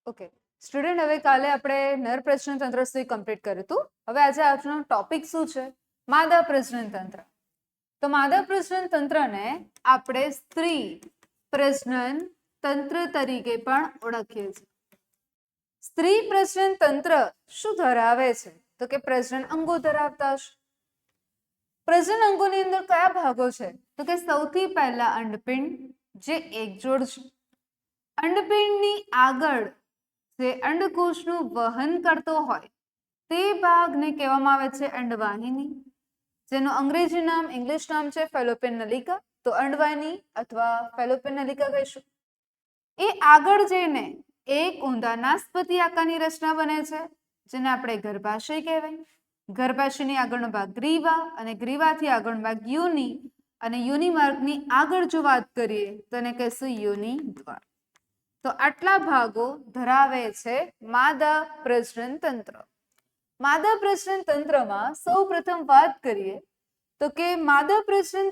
Okay student, હવે કાલે આપણે નર પ્રજનન તંત્ર સુધી કમ્પ્લીટ કર્યું હતું. હવે આજે આજનો ટોપિક શું છે? માદા પ્રજનન તંત્ર. તો માદા પ્રજનન તંત્રને આપણે સ્ત્રી પ્રજનન તંત્ર તરીકે પણ ઓળખીએ છીએ. સ્ત્રી પ્રજનન તંત્ર શું ધરાવે છે? તો કે પ્રજનન અંગો ધરાવતા હશે. પ્રજનન અંગોની અંદર કયા ભાગો છે? તો કે સૌથી પહેલા અંડપિંડ, જે એકજોડ છે. અંડપિંડની આગળ જે અંડકોષનું વહન કરતો હોય તે ભાગને કહેવામાં આવે છે અંડવાહિની, જેનું અંગ્રેજી નામ, ઇંગ્લિશ નામ છે ફેલોપિયન નલિકા. તો અંડવાહિની અથવા ફેલોપિયન નલિકા કહીશું. એ આગળ જઈને એક ઊંધા નાસપતિ આકારની રચના બને છે, જેને આપણે ગર્ભાશય કહેવાય. ગર્ભાશયની આગળનો ભાગ ગ્રીવા, અને ગ્રીવાથી આગળનો ભાગ યોની, અને યોની માર્ગની આગળ જો વાત કરીએ તો એને કહીશું યોની દ્વાર. તો આટલા ભાગો ધરાવે છે માદા પ્રજનન તંત્ર. માદા પ્રજનન તંત્રમાં સૌ પ્રથમ વાત કરીએ તો કે માદા પ્રજનન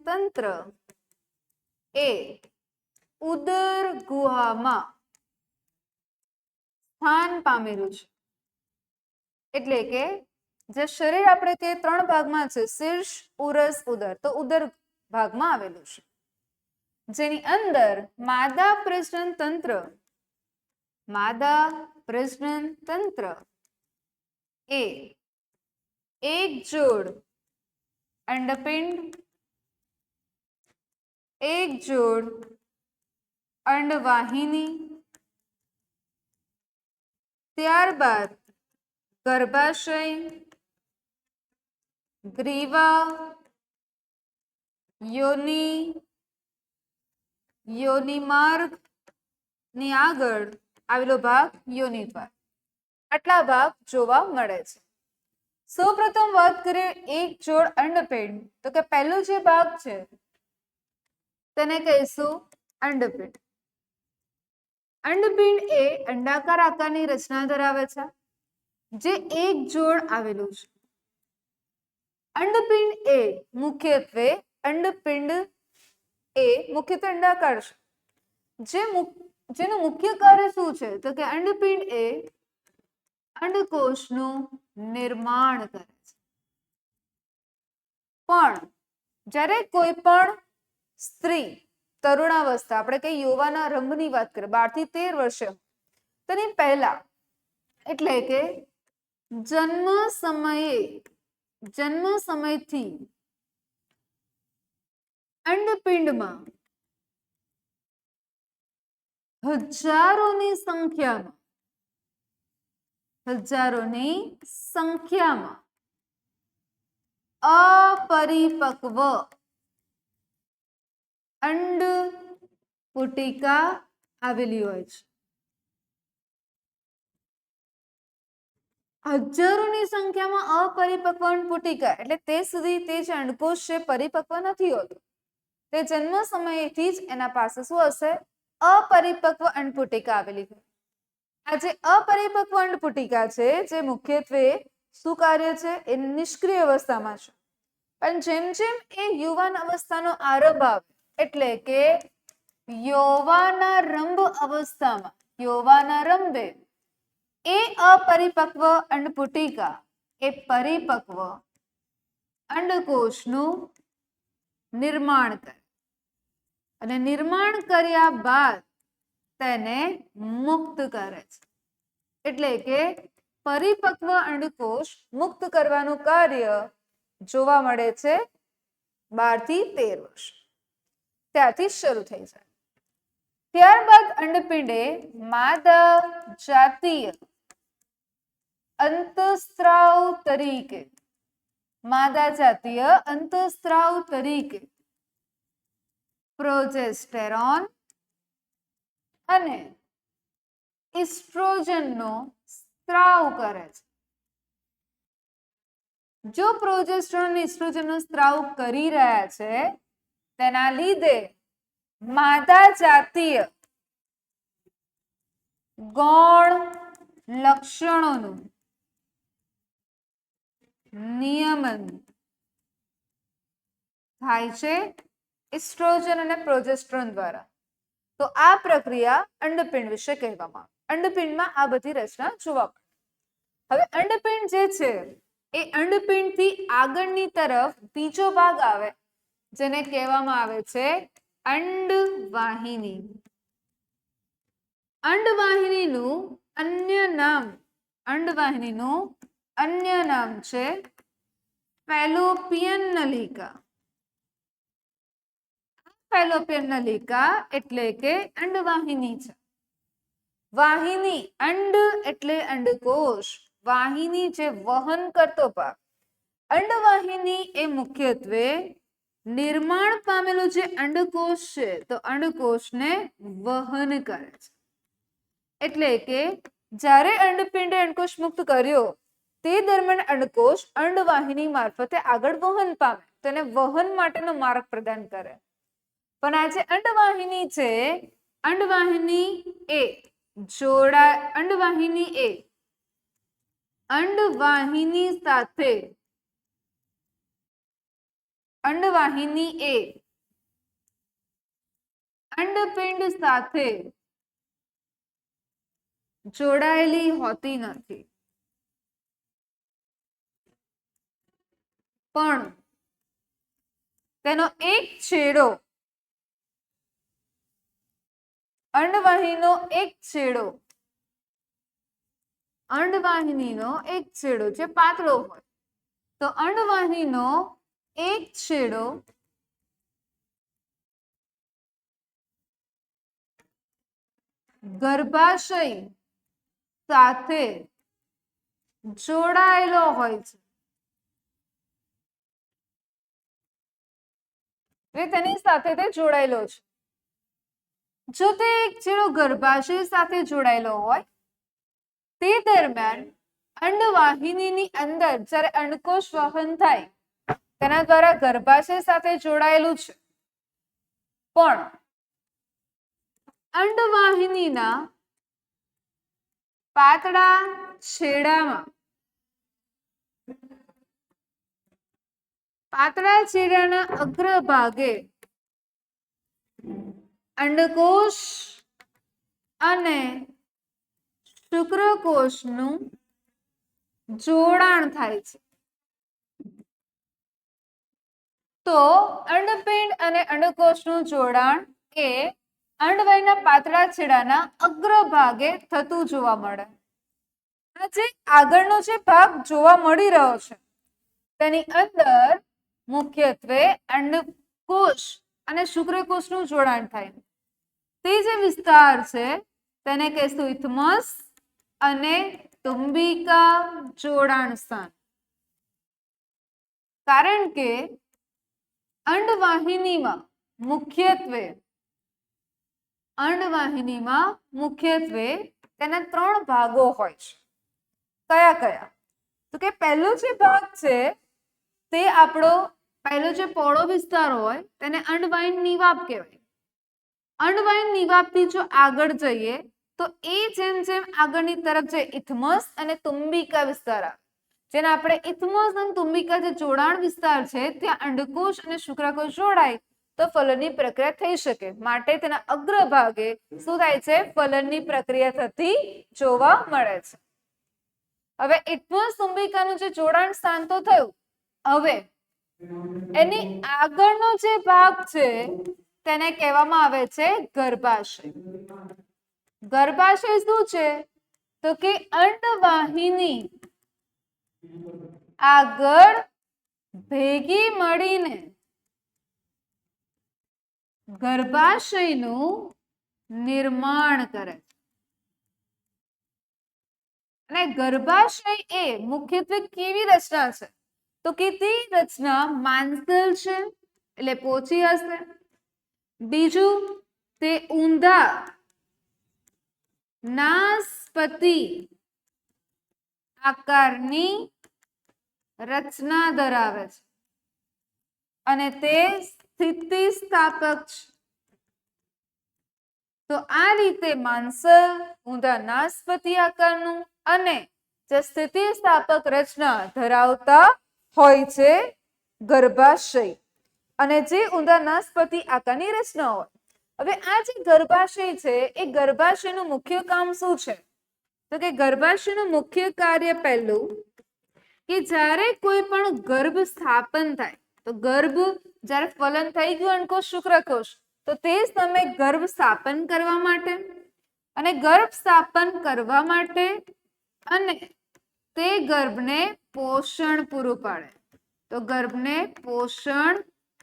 તંત્ર એ ઉદર ગુહામાં સ્થાન પામેલું છે. એટલે કે જે શરીર આપણે કે ત્રણ ભાગમાં છે, શીર્ષ, ઉરસ, ઉદર. તો ઉદર ભાગમાં આવેલું છે, જેની અંદર માદા પ્રજનન તંત્ર એ એક જોડ અંડપિંડ, એક જોડ અંડવાહિની, ત્યારબાદ ગર્ભાશય, ગ્રીવા, યોની માર્ગ ની આગળ આવેલો ભાગ યોની દ્વાર. આટલા ભાગ જોવા મળે છે. સૌપ્રથમ વાત કરીએ એક જોડ અંડપિંડ, તો કે પહેલો જે ભાગ છે તેને કહીશું અંડપિંડ. અંડપિંડ એ અંડાકાર આકારની રચના ધરાવે છે, જે એક જોડ આવેલું છે. અંડપિંડ એ મુખ્યત્વે અંડાકાર છે. જેનું મુખ્ય કાર્ય શું છે? તો કે અંડપિંડ એ અંડકોષનું નિર્માણ કરે છે. પણ જ્યારે કોઈ પણ સ્ત્રી તરુણાવસ્થા, આપણે કઈ યુવાના રંભની વાત કરીએ, 12 થી 13 વર્ષે, તેની પહેલા એટલે કે જન્મ સમયથી અંડપિંડમાં હજારોની સંખ્યામાં અપરિપક્વ અંડપુટિકા આવેલી હોય છે. હજારોની સંખ્યામાં અપરિપક્વ અંડપુટિકા એટલે તે સુધી તે જે અંડકોષ છે પરિપક્વ નથી હોતું. તે જન્મ સમયથી જ એના પાસે શું હશે? અપરિપક્વ અંડપુટિકા આવેલી હોય. આ જે અપરિપક્વ અંડપુટિકા છે, જે મુખ્યત્વે શું કાર્ય છે? એ નિષ્ક્રિય અવસ્થામાં છે. પણ જેમ જેમ એ યુવાન અવસ્થાનો આરંભ આવે, એટલે કે યૌવાના રંભે એ અપરિપક્વ અંડપુટિકા એ પરિપક્વ અંડકોષનું નિર્માણ કરે, અને નિર્માણ કર્યા બાદ તેને મુક્ત કરે છે. એટલે કે પરિપક્વ અંડકોષ મુક્ત કરવાનું કાર્ય જોવા મળે છે 12 થી 13 વર્ષ, ત્યારથી શરૂ થઈ જાય. ત્યારબાદ અંડપિંડ એ માદા જાતીય અંતઃસ્ત્રાવ તરીકે પ્રોજેસ્ટેરોન અને ઇસ્ટ્રોજનનો સ્ત્રાવ કરે છે. જો પ્રોજેસ્ટેરોન અને ઇસ્ટ્રોજનનો સ્ત્રાવ કરી રહ્યા છે, તેના લીધે માદા જાતીય ગૌણ લક્ષણોનું નિયમન થાય છે ઇસ્ટ્રોજન અને પ્રોજેસ્ટેરોન દ્વારા. તો આ પ્રક્રિયા અંડપિંડ વિશે કહેવામાં આવે. અંડપિંડમાં આ બધી રચના જોવા મળે. હવે અંડપિંડ જે છે એ અંડપિંડ થી આગળની તરફ બીજો ભાગ આવે જેને કહેવામાં આવે છે અંડવાહિની. અંડવાહિનીનું અન્ય નામ છે ફેલોપિયન નલિકા. ફેલોપિયન નલિકા એટલે કે અંડવાહિની છે. વાહિની, અંડ એટલે અંડકોશ, વાહિની જે વહન કરતો ભાગ. અંડવાહિની એ મુખ્યત્વે નિર્માણ પામેલો જે અંડકોશ છે તો અંડકોશને વહન કરે છે. એટલે કે જ્યારે અંડપિંડે અંડકોશ મુક્ત કર્યો તે દરમિયાન અંડકોશ અંડવાહિની મારફતે આગળ વહન પામે, તેને વહન માટેનો માર્ગ પ્રદાન કરે. પણ આ જે અંડવાહિની છે, અંડવાહિની એ અંડપિંડ સાથે જોડાયેલી હોતી નથી, પણ તેનો એક છેડો, અંડવાહિનીનો એક છેડો જે પાતળો હોય તો અંડવાહિનીનો એક છેડો ગર્ભાશય સાથે જોડાયેલો હોય છે. તેની સાથે તે જોડાયેલો છે. જો તે એક છેડો ગર્ભાશય સાથે જોડાયેલો હોય તે દરમિયાન અંડવાહિનીની અંદર જ્યારે અંડકોશ વહન થાય તેના દ્વારા ગર્ભાશય સાથે જોડાયેલું છે, પણ અંડવાહિનીના પાતળા છેડાના અગ્રભાગે અંડકોશ અને શુક્રકોશનું જોડાણ થાય છે. તો અંડપિંડ અને અંડકોશનું જોડાણ એ અંડવાહિનીના પાતળા છેડાના અગ્રભાગે થતું જોવા મળે. જે આગળનો જે ભાગ જોવા મળી રહ્યો છે તેની અંદર મુખ્યત્વે અંડકોશ અને શુક્રકોશનું જોડાણ થાય. તે જે વિસ્તાર છે તેને કહેશું ઇથમસ અને તુંબિકા જોડાણ સ્થાન. કારણ કે અંડવાહિનીમાં મુખ્યત્વે તેના 3 ભાગો હોય છે. કયા કયા? તો કે પહેલો જે ભાગ છે તે આપણો પહેલો જે પહોળો વિસ્તાર હોય તેને અંડવાહિન નિવાપ કહેવાય. અંડવાહિન નિવાપથી જો આગળ જઈએ તો એ જેમ જેમ આગળની તરફ જે ઇથમસ અને તુંબિકા વિસ્તાર આવે, જેને આપણે ઇથમસ અને તુંબિકા જે જોડાણ વિસ્તાર છે ત્યાં અંડકોશ અને શુક્રકોશ જોડાય તો ફલનની પ્રક્રિયા થઈ શકે. માટે તેના અગ્રભાગે શું થાય છે? ફલનની પ્રક્રિયા થતી જોવા મળે છે. હવે ઇથમસ તુંબિકાનું જે જોડાણ સ્થાન તો થયું, હવે એની આગળનો જે ભાગ છે તેને કહેવામાં આવે છે ગર્ભાશય. ગર્ભાશય શું છે? તો કે અંડવાહિની આગળ ભેગી મળીને ગર્ભાશયનું નિર્માણ કરે છે. અને ગર્ભાશય એ મુખ્યત્વે કેવી રચના છે? તો કે તે રચના માંસલ છે એટલે પોચી હશે. બીજું, તે ઊંધા નાસપતિ આકારની રચના ધરાવે છે અને તે સ્થિતિસ્થાપક છે. તો આ રીતે માંસલ, ઊંધા નાસપતિ આકારનું અને જે સ્થિતિસ્થાપક રચના ધરાવતા હોય છે ગર્ભાશય, અને જે ઊંધા નાસપતિ આકારની રચના હોય. હવે આ જે ગર્ભાશય છે એ ગર્ભાશયનું મુખ્ય કામ શું છે? તો કે ગર્ભાશયનું મુખ્ય કાર્ય પહેલું કે જ્યારે કોઈ પણ ગર્ભ સ્થાપન થાય, તો ગર્ભ જ્યારે ફલન થઈ ગયું અંડકોશ શુક્રકોશ, તો તે સમયે ગર્ભ સ્થાપન કરવા માટે અને ગર્ભ સ્થાપન કરવા માટે અને તે ગર્ભને પોષણ પૂરું પાડે, તો ગર્ભને પોષણ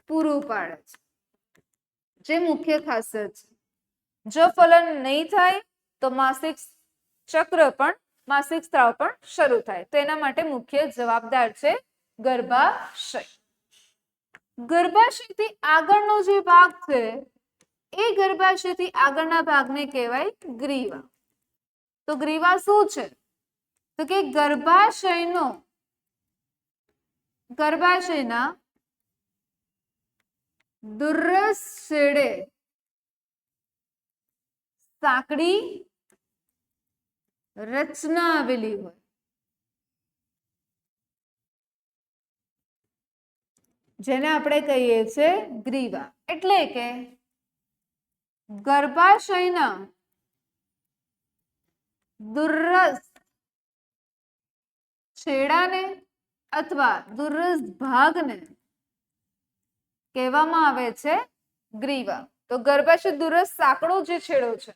પૂરું પાડે છે, જે મુખ્ય ખાસિયત છે. જો ફલન નહીં થાય તો માસિક ચક્ર પણ માસિક સ્ત્રાવ પણ શરૂ થાય, તો એના માટે મુખ્ય જવાબદાર છે ગર્ભાશય. ગર્ભાશયથી આગળનો જે ભાગ છે એ ગર્ભાશયથી આગળના ભાગને કહેવાય ગ્રીવા. તો ગ્રીવા શું છે? તો કે ગર્ભાશયના દુર્રસ છેડે સાંકડી રચના આવેલી હોય, જેને આપણે કહીએ છીએ ગ્રીવા. એટલે કે ગર્ભાશયના દુર્રસ છેડાને અથવા દુર્રસ ભાગને કહેવામાં આવે છે ગ્રીવા. તો ગર્ભાશય દુર્રસ સાંકડો જે છેડો છે,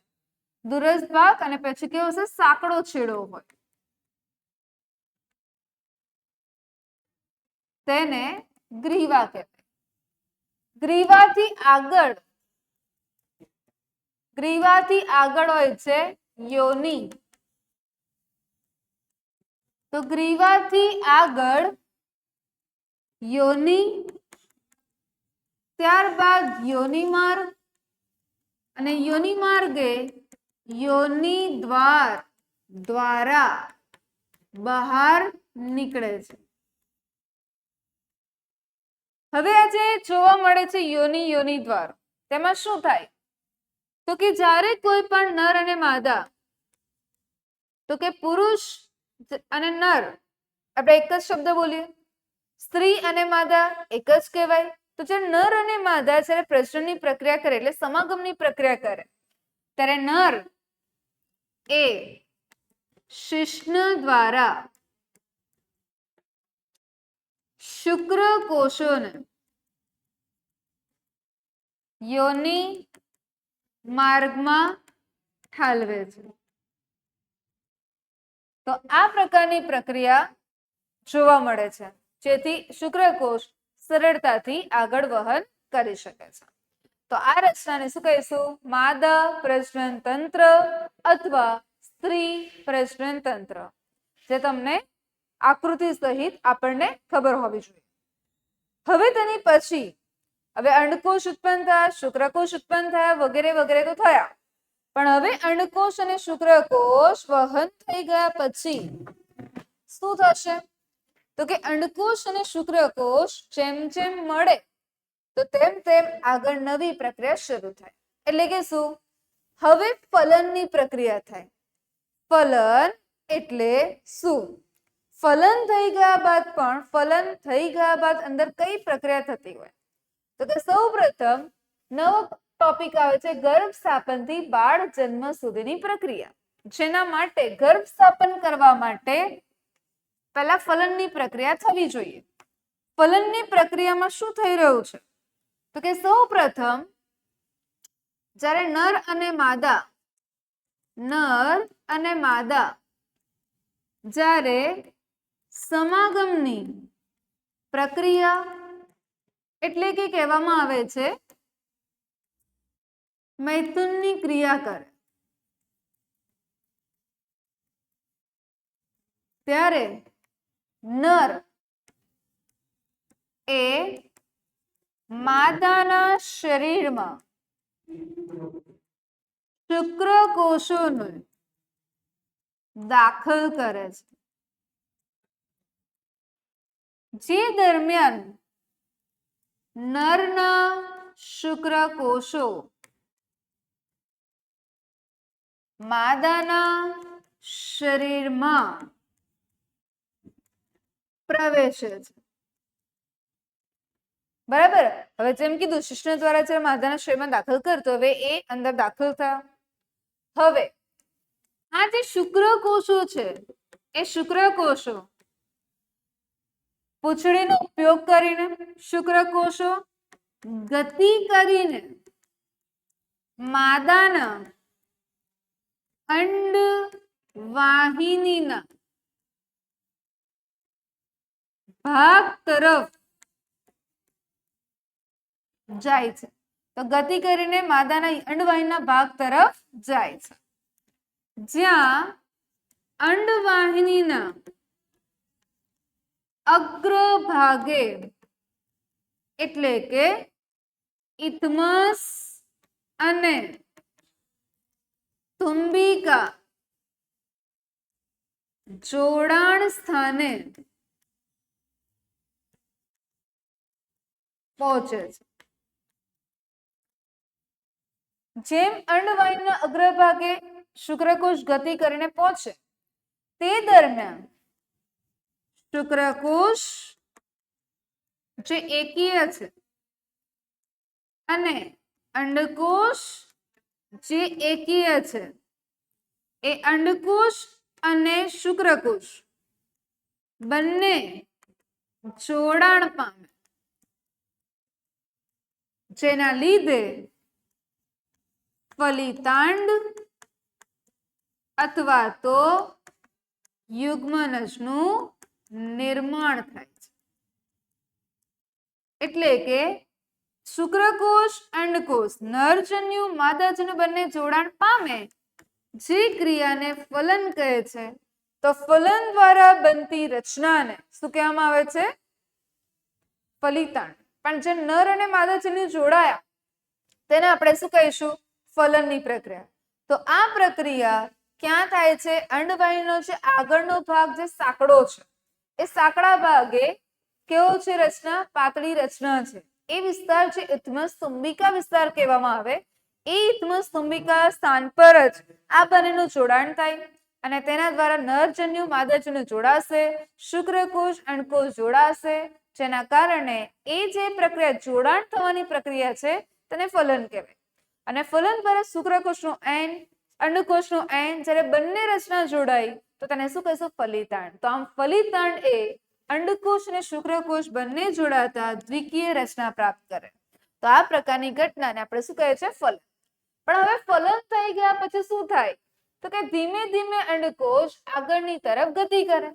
દુર્રસ ભાગ અને પછી કેવો છે સાંકડો છેડો હોય, તેને ગ્રીવા કહેવાય. ગ્રીવાથી આગળ હોય છે યોનિ. તો ગ્રીવાથી આગળ યોનિ, ત્યારબાદ યોનિ માર્ગ અને યોનિ માર્ગે યોનિ દ્વારા બહાર નીકળે છે. હવે આજે જોવા મળે છે યોનિ દ્વાર, તેમાં શું થાય? તો કે જ્યારે કોઈ પણ નર અને માદા, તો કે પુરુષ અને નર, આપણે એક જ શબ્દ બોલીએ, સ્ત્રી અને માદા એક જ કહેવાય. તો જ્યારે નર અને માદા જ્યારે પ્રજનનની પ્રક્રિયા કરે, એટલે સમાગમની પ્રક્રિયા કરે, ત્યારે નર એ શિશ્ન દ્વારા શુક્રકોષોને યોનિ માર્ગમાં ઠાલવે છે. તો આ પ્રકારની પ્રક્રિયા જોવા મળે છે, જેથી શુક્રકોષ સરળતાથી આગળ વહન કરી શકે છે. તો આ રચનાને શું કહીશું? માદા પ્રજનન તંત્ર અથવા સ્ત્રી પ્રજનન તંત્ર, જે તમને આકૃતિ સહિત આપણને ખબર હોવી જોઈએ. હવે તેની પછી હવે અંડકોષ ઉત્પન્ન થયા, શુક્રકોષ ઉત્પન્ન થયા, વગેરે વગેરે તો થયા, પણ હવે અંડકોષ અને શુક્રકોષ વહન થઈ ગયા પછી શું થશે? તો કે અંડકોષ અને શુક્રકોષ જેમ જેમ મળે, તો તેમ તેમ આગળ નવી પ્રક્રિયા શરૂ થાય. એટલે કે શું? હવે ફલનની પ્રક્રિયા થાય. ફલન એટલે શું? ફલન થઈ ગયા બાદ અંદર કઈ પ્રક્રિયા થતી હોય? તો કે સૌ પ્રથમ નવો ટોપિક આવે છે ગર્ભ સ્થાપન થી બાળ જન્મ સુધીની પ્રક્રિયા, જેના માટે ગર્ભ સ્થાપન કરવા માટે પહેલા ફલનની પ્રક્રિયા થવી જોઈએ. ફલનની પ્રક્રિયામાં શું થઈ રહ્યું છે? તો કે સૌ પ્રથમ જ્યારે નર અને માદા જ્યારે સમાગમની પ્રક્રિયા, એટલે કે કહેવામાં આવે છે મૈથુનની ક્રિયા કરે, ત્યારે નર એ માદાના શરીરમાં શુક્રકોષોને દાખલ કરે છે, જે દરમિયાન નરના શુક્રકોષો માદાના શરીરમાં પ્રવેશે છે. બરાબર. હવે જેમ કીધું શિશ્ન દ્વારા જે માદાના શરીરમાં દાખલ કરતો, હવે એ અંદર દાખલ થયા. હવે આ જે શુક્રકોષો છે એ શુક્રકોષો પૂંછડીનો ઉપયોગ કરીને શુક્રકોષો ગતિ કરીને માદાના અંડવાહિનીના ભાગ તરફ જાય છે. તો ગતિ કરીને માદાના અંડવાહિનીના ભાગ તરફ જાય છે, જ્યાં અંડવાહિનીના અગ્રભાગે એટલે કે ઇથમસ અને તુંબિકા જોડાણ સ્થાને પહોંચે છે. જેમ અંડવાહિનીના અગ્રભાગે શુક્રકોષ ગતિ કરીને પહોંચે તે દરમિયાન શુક્રકોષ જે એકીય છે અને અંડકોષ જે એકીય છે એ અંડકોષ અને શુક્રકોષ બંને જોડાણ પામે, જેના લીધે ફલિતાંડ અથવા તો યુગ્મનજનું નિર્માણ થાય છે. એટલે કે શુક્રકોષ અંડકોષ નરજન્યુ માદાજન્યુ બંને જોડાણ પામે, જે ક્રિયાને ફલન કહે છે. તો ફલન દ્વારા બનતી રચનાને શું કહેવામાં આવે છે? ફલિતાંડ. પણ જે નર અને માદાજન્યુ જોડાયા તેને આપણે શું કહીશું? ફલનની પ્રક્રિયા. તો આ પ્રક્રિયા ક્યાં થાય છે? અંડવાહિનીનો જે આગળનો ભાગ જે સાંકડો છે એ સાંકડા ભાગે કેવો છે રચના? પાતળી રચના છે. એ વિસ્તાર જે ઇથમસ તુંબિકા વિસ્તાર કહેવામાં આવે, એ ઇથમસ તુંબિકા સ્થાન પર જ આ બંનેનું જોડાણ થાય અને તેના દ્વારા નરજન્યુ માદાજન્યુ જોડાશે, શુક્રકોષ અંડકોષ જોડાશે, જેના કારણે એ જે પ્રક્રિયા જોડાણ થવાની પ્રક્રિયા છે તેને ફલન કહેવાય. અને ફલન દ્વારા શુક્રકોષનું એન અંડકોષનું એન જ્યારે બંને રચના જોડાય તો તેને શું કહીશું? ફલિતાંડ. તો આમ ફલિતાંડ એ અંડકોષ અને શુક્રકોષ બંને જોડાતા દ્વિકીય રચના પ્રાપ્ત કરે. તો આ પ્રકારની ઘટનાને આપણે શું કહે છે? ફલન. પણ હવે ફલન થઈ ગયા પછી શું થાય? તો કે ધીમે ધીમે અંડકોષ આગળની તરફ ગતિ કરે.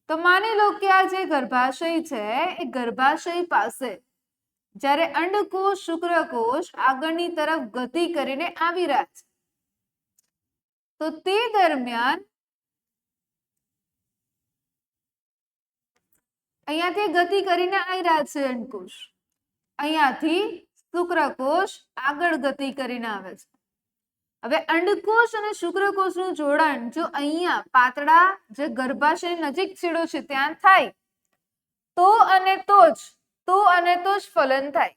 તો માની લો કે આ જે ગર્ભાશય છે એ ગર્ભાશય પાસે જ્યારે અંડકોષ શુક્રકોષ આગળની તરફ ગતિ કરીને આવી રહ્યા છે, તો તે દરમિયાન અહીંયાથી ગતિ કરીને આવી રહ્યા છે અંડકોષ, અહીંયાથી શુક્રકોષ આગળ ગતિ કરીને આવે છે. હવે અંડકોષ અને શુક્રકોષનું જોડાણ જો અહીંયા પાતળા જે ગર્ભાશય નજીક છેડો છે ત્યાં થાય તો અને તો જ ફલન થાય.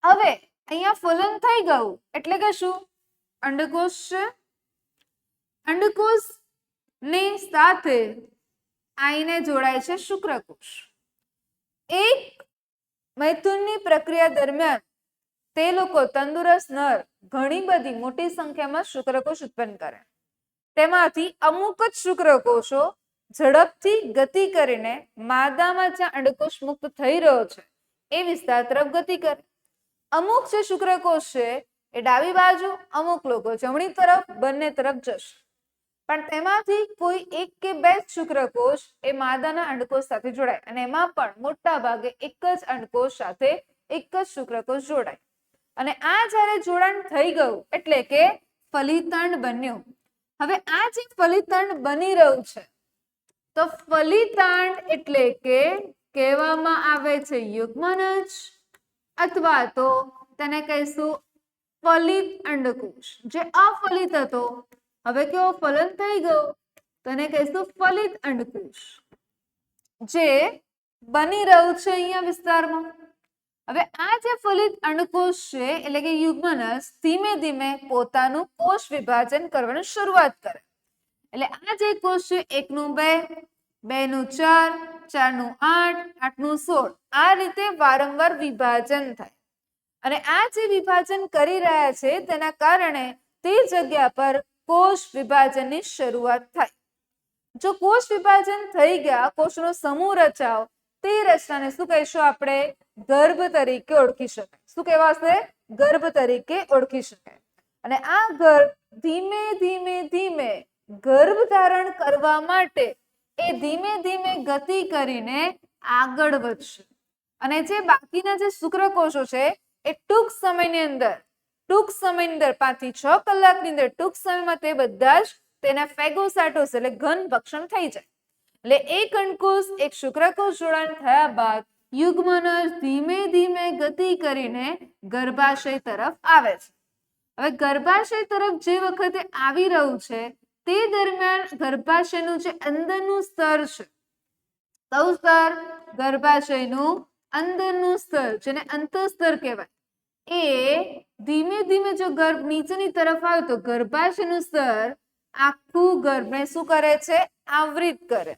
હવે અહીંયા ફલન થઈ ગયું એટલે કે શું? અંડકોષ છે, અંડકોષ ની સાથે આઈને જોડાય છે શુક્રકોષ. એક મૈથુનની પ્રક્રિયા દરમિયાન તે લોકો તંદુરસ્ત નર ઘણી બધી મોટી સંખ્યામાં શુક્રકોષ ઉત્પન્ન કરે. તેમાંથી અમુક જ શુક્રકોષો ઝડપથી ગતિ કરીને માદામાં જ્યાં અંડકોષ મુક્ત થઈ રહ્યો છે એ વિસ્તાર તરફ ગતિ કરે. અમુક જે શુક્રકોષ છે એ ડાબી બાજુ, અમુક લોકો જમણી તરફ, બંને તરફ જશે. પણ તેમાંથી કોઈ એક કે બે શુક્રકોષ એ માદાના અંડકોષ સાથે જોડાય અને એમાં પણ મોટા ભાગે એક જ અંડકોષ સાથે એક જ શુક્રકોષ જોડાય. અને આ જ્યારે જોડાણ થઈ ગયું એટલે કે ફલિતાંડ બન્યું. હવે આ જે ફલિતાંડ બની રહ્યું છે તો ફલિતાંડ એટલે કે કહેવામાં આવે છે યુગ્મનજ અથવા તો તેને કહીશું ફલિત અંડકોષ. જે અફલિત હતો હવે કેવો ફલન થઈ ગયો તેને કહીશું ફલિત અંડકોષ, જે બની રહ્યું છે અહીંયા વિસ્તારમાં. હવે આ જે ફલિત અંડકોષ છે એટલે કે યુગ્મનજ ધીમે ધીમે પોતાનું કોષ વિભાજન કરવાની શરૂઆત કરે. એટલે આ જે કોષ છે 1 નું 2, 2 નું 4, 4 નું 8, 8 નું 16 આ રીતે વારંવાર વિભાજન થાય અને આ જે વિભાજન કરી રહ્યા છે તેના કારણે તે જગ્યા પર કોષ વિભાજનની શરૂઆત થાય. જો કોષ વિભાજન થઈ ગયા, કોષનો સમૂહ રચાવ, તે રચનાને શું કહીશું આપણે? ગર્ભ તરીકે ઓળખી શકાય. શું કહેવાશે? ગર્ભ તરીકે ઓળખી શકાય. અને આ ગર્ભ ધીમે ધીમે ધીમે ગર્ભ ધારણ કરવા માટે એ ધીમે ધીમે ગતિ કરીને આગળ વધશે અને જે બાકીના જે શુક્રકોષો છે એ ટૂંક સમયની અંદર 5 થી 6 કલાકની અંદર ટૂંક સમયમાં તે બધા જ તેના ફેગોસાઇટોસ એટલે ઘન ભક્ષણ થઈ જાય. એટલે એક અંડકોષ એક શુક્રકોષ જોડાણ થયા બાદ યુગ્મનજ ધીમે ધીમે ગતિ કરીને ગર્ભાશય તરફ આવે છે. હવે ગર્ભાશય તરફ જે વખતે આવી રહ્યું છે તે દરમિયાન ગર્ભાશયનું જે અંદરનું સ્તર છે, કયું સ્તર? ગર્ભાશયનું અંદરનું સ્તર, જેને અંતઃસ્તર કહેવાય, એ ધીમે ધીમે જો ગર્ભ નીચેની તરફ આવે તો ગર્ભાશયનું સ્તર આખું ગર્ભને શું કરે છે? આવૃત કરે.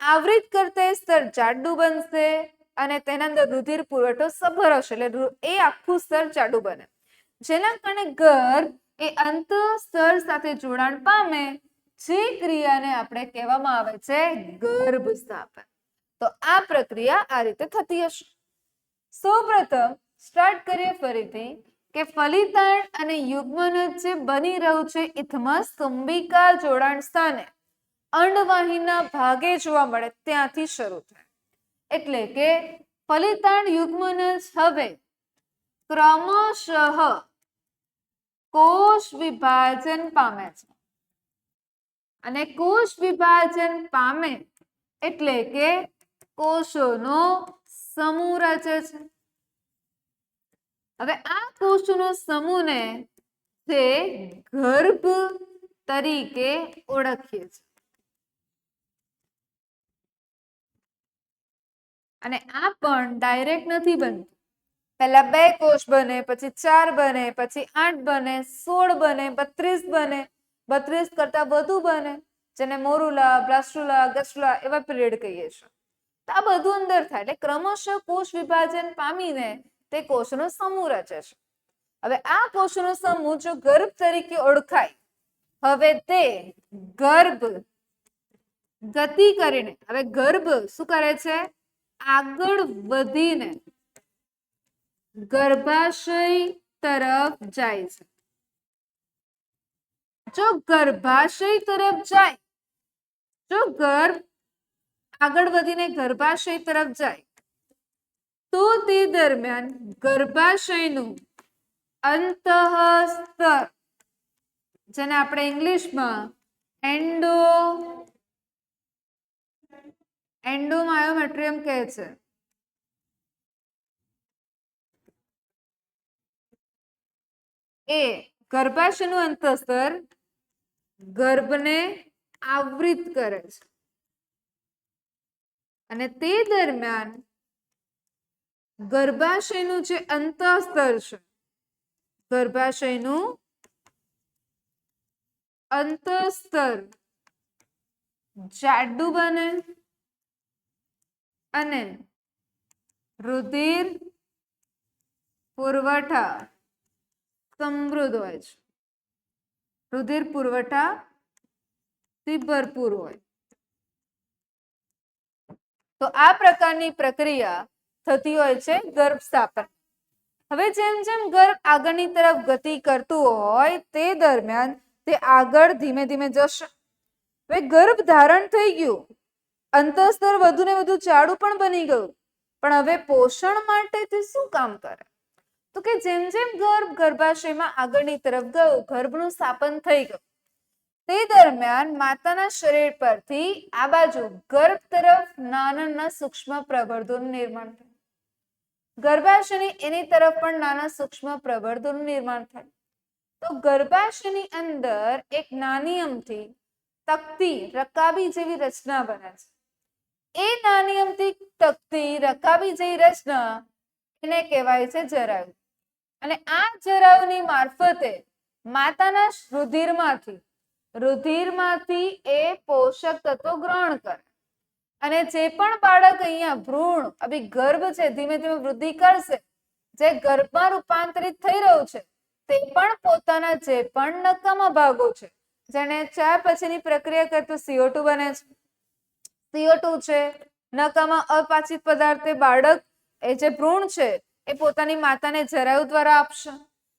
આવૃત કરતા એ સ્તર જાડું બનશે અને તેના અંદર રુધિર પુરવઠો સભર હશે એટલે એ આખું સ્તર જાડું બને, જેના કારણે ગર્ભ એ અંતઃસ્તર સાથે જોડાણ પામે, જે ક્રિયાને આપણે કહેવામાં આવે છે ગર્ભસ્થાપન. તો આ પ્રક્રિયા આ રીતે થતી હશે. સૌપ્રથમ સ્ટાર્ટ કરીએ ફરીથી કે ફલિતાંડ અને યુગ્મનજ જે બની રહ્યું છે ઇથમસ સ્તંભિકા જોડાણ સ્થાને અંડવાહીના ભાગે જોવા મળે ત્યાંથી શરૂ થાય. એટલે કે ફલિતાંડ યુગ્મનજ હવે ક્રમશઃ કોષ વિભાજન પામે છે અને કોષ વિભાજન પામે એટલે કે કોષોનો સમૂહ રચે છે. હવે આ કોષોનો સમૂહને તે ગર્ભ તરીકે ઓળખીએ છીએ અને આ પણ ડાયરેક્ટ નથી બનતું. પહેલા 2 કોષ બને, પછી 4 બને, પછી 8 બને, 16 બને, 32 બને, 32 કરતા વધુ બને, જેને મોરુલા, બ્લાસ્ટુલા, ગસ્ટુલા એવા પીરિયડ કહીએ છીએ. તો આ બધું અંદર થાય એટલે ક્રમશઃ કોષ વિભાજન પામીને તે કોષનો સમૂહ રચે છે. હવે આ કોષનો સમૂહ જો ગર્ભ તરીકે ઓળખાય, હવે તે ગર્ભ ગતિ કરીને, હવે ગર્ભ શું કરે છે? આગળ વધીને ગર્ભાશય તરફ જાય છે. જો ગર્ભાશય તરફ જાય, જો ગર્ભ આગળ વધીને ગર્ભાશય તરફ જાય તો તે દરમિયાન ગર્ભાશયનું અંતઃસ્તર, જેને આપણે ઇંગ્લિશમાં એન્ડોમાયોમેટ્રિયમ કહે છે, એ ગર્ભાશયનું અંતઃસ્તર ગર્ભને આવૃત કરે છે અને તે દરમિયાન ગર્ભાશયનું જે અંતઃસ્તર છે, ગર્ભાશયનું અંતઃસ્તર જાડું બને અને રુધિર પુરવઠા સમૃદ્ધ હોય છે, રુધિર પુરવઠાથી ભરપૂર હોય. તો આ પ્રકારની પ્રક્રિયા થતી હોય છે ગર્ભસ્થાપન. હવે જેમ જેમ ગર્ભ આગળની તરફ ગતિ કરતું હોય તે દરમિયાન તે આગળ ધીમે ધીમે જશે. હવે ગર્ભ ધારણ થઈ ગયું, અંતઃસ્તર વધુ ને વધુ જાડું પણ બની ગયું, પણ હવે પોષણ માટે તે શું કામ કરે? તો કે જેમ જેમ ગર્ભ ગર્ભાશયમાં આગળની તરફ ગયો, ગર્ભનું સ્થાપન થઈ ગયું, તે દરમિયાન માતાના શરીર પરથી આ બાજુ ગર્ભ તરફ નાના સૂક્ષ્મ પ્રબળધોનું નિર્માણ થાય. ગર્ભાશયની એની તરફ પણ નાના સૂક્ષ્મ પ્રબળધોનું નિર્માણ થાય. તો ગર્ભાશયની અંદર એક નાની અમથી તકતી રકાબી જેવી રચના બને છે. એ નાની અમથી તકતી રકાબી જેવી રચના એને કહેવાય છે જરાયુ. અને આ જરાયુની મારફતે માતાના રુધિરમાંથી એ પોષક તત્વો ગ્રહણ કરે અને જે પણ બાળક અહીંયા ભ્રૂણ અભી ગર્ભ છે ધીમે ધીમે વૃદ્ધિ કરશે, જે ગર્ભમાં રૂપાંતરિત થઈ રહ્યું છે તે પણ પોતાના જે પણ નકામા ભાગો છે જેને ચા પછીની પ્રક્રિયા કરતું CO2 બને છે, CO2 છે નકામા અપાચિત પદાર્થ બાળક એ જે ભ્રૂણ છે એ પોતાની માતાને જરાયુ દ્વારા આપશે,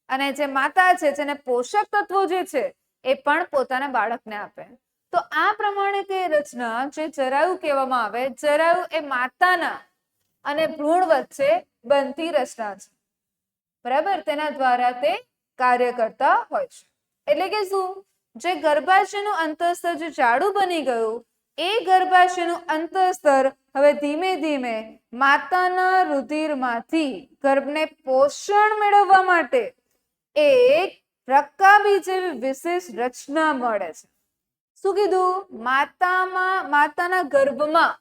અને જે માતા છે જેને પોષક તત્વો જે છે એ પણ પોતાના બાળકને આપે. તો આ પ્રમાણે તે રચના જે જરાયુ કહેવામાં આવે, જરાયુ એ માતાના અને ભ્રૂણ વચ્ચે બનતી રચના છે, બરાબર, તેના દ્વારા તે કાર્ય કરતા હોય છે. એટલે કે શું, જે ગર્ભાશયનું અંતઃસ્તર જે જાડું બની ગયું એ ગર્ભાશયનું અંતઃસ્તર હવે ધીમે ધીમે માતાના રુધિરમાંથી ગર્ભને પોષણ મેળવવા માટે એક રકાબી જેવી વિશેષ રચના મળે છે. શું કીધું? માતાના ગર્ભમાં,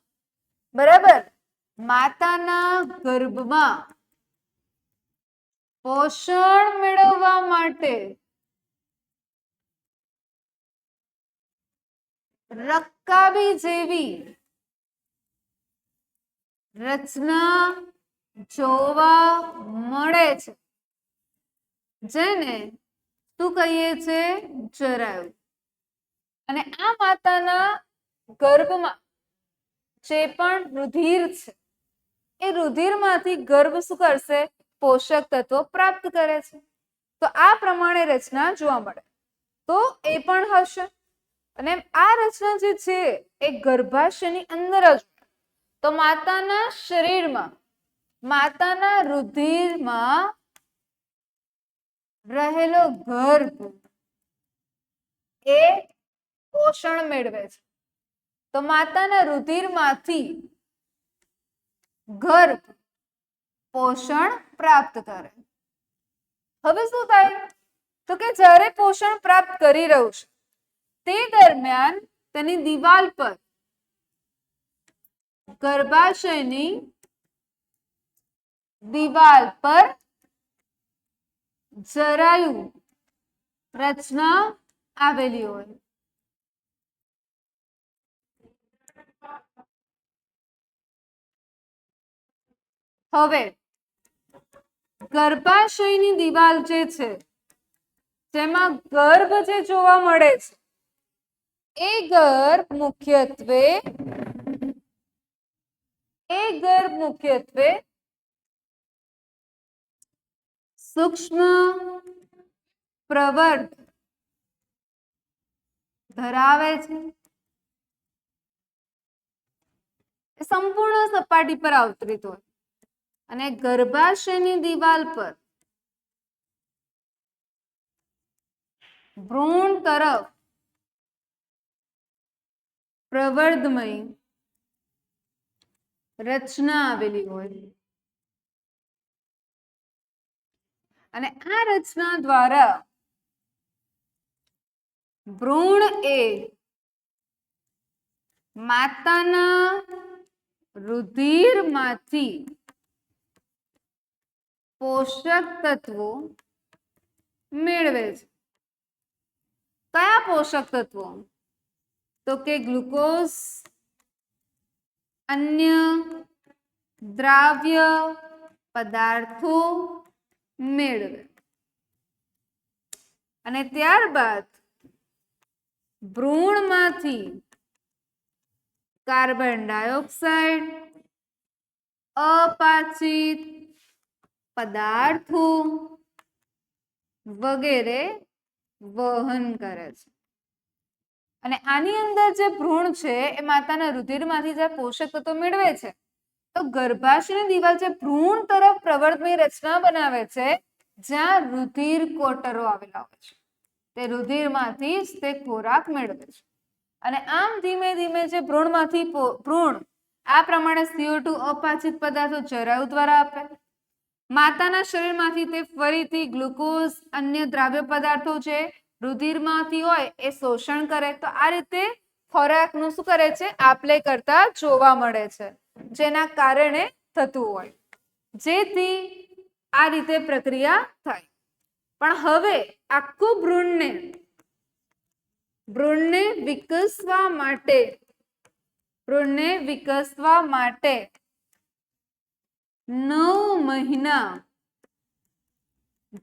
બરાબર, માતાના ગર્ભમાં પોષણ મેળવવા માટે રકાબી જેવી રચના જોવા મળે છે, જેને શું કહીએ છે? જરાયુ. અને આ માતાના ગર્ભમાં જે પણ રુધિર છે એ રુધિરમાંથી ગર્ભ શું કરશે? પોષક તત્વો પ્રાપ્ત કરે છે. તો આ પ્રમાણે રચના જોવા મળે તો એ પણ હશે. અને આ રચના જે છે એ ગર્ભાશયની અંદર જ, તો માતાના શરીરમાં, માતાના રુધિરમાં રહેલો ગર્ભ એ પોષણ મેળવે છે. તો માતાના રુધિરમાંથી ગર્ભ પોષણ પ્રાપ્ત કરે. હવે શું થાય? તો કે જ્યારે પોષણ પ્રાપ્ત કરી રહ્યું છે તે દરમિયાન તેની દિવાલ પર, ગર્ભાશયની દિવાલ પર જરાયુ રચના આવેલી હોય. હવે ગર્ભાશયની દિવાલ જે છે જેમાં ગર્ભ જે જોવા મળે છે એ ગર્ભ મુખ્યત્વે સૂક્ષ્મ પ્રવર્ત ધરાવે છે. સંપૂર્ણ સપાટી પર અવતરિત હોય અને ગર્ભાશયની દિવાલ પર ભ્રૂણ તરફ પ્રવર્ધમય રચના આવેલી હોય. અને આ રચના દ્વારા ભ્રૂણ એ માતાના રુધિરમાંથી પોષક તત્વો મેળવે છે. કયા પોષક તત્વો? તો કે ગ્લુકોઝ, અન્ય દ્રાવ્ય પદાર્થો મેળવે. અને ત્યારબાદ ભ્રૂણમાંથી કાર્બન ડાયોક્સાઇડ, અપાચિત પદાર્થો વગેરે વહન કરે છે. અને આની અંદર જે ભ્રૂણ છે એ માતાના રુધિરમાંથી જે પોષક તત્વો મેળવે છે, તો ગર્ભાશયની દિવાલ જે ભ્રૂણ તરફ પ્રવર્ધમય રચના બનાવે છે જ્યાં રુધિર કોટરો આવેલા હોય છે, તે રુધિરમાંથી જ તે ખોરાક મેળવે છે. અને આમ ધીમે ધીમે જે ભ્રૂણ આ પ્રમાણે CO2 અપાચિત પદાર્થો જરાયુ દ્વારા આપે. માતાના શરીરમાંથી તે ફરીથી ગ્લુકોઝ, અન્ય દ્રાવ્ય પદાર્થો છે રુધિરમાંથી હોય એ શોષણ કરે. તો આ રીતે ખોરાકનું શું કરે છે? આપલે કરતા જોવા મળે છે, જેના કારણે થતું હોય, જેથી આ રીતે પ્રક્રિયા થાય. પણ હવે આખું ભ્રૂણને વિકસવા માટે ભ્રૂણને વિકસવા માટે 9 મહિના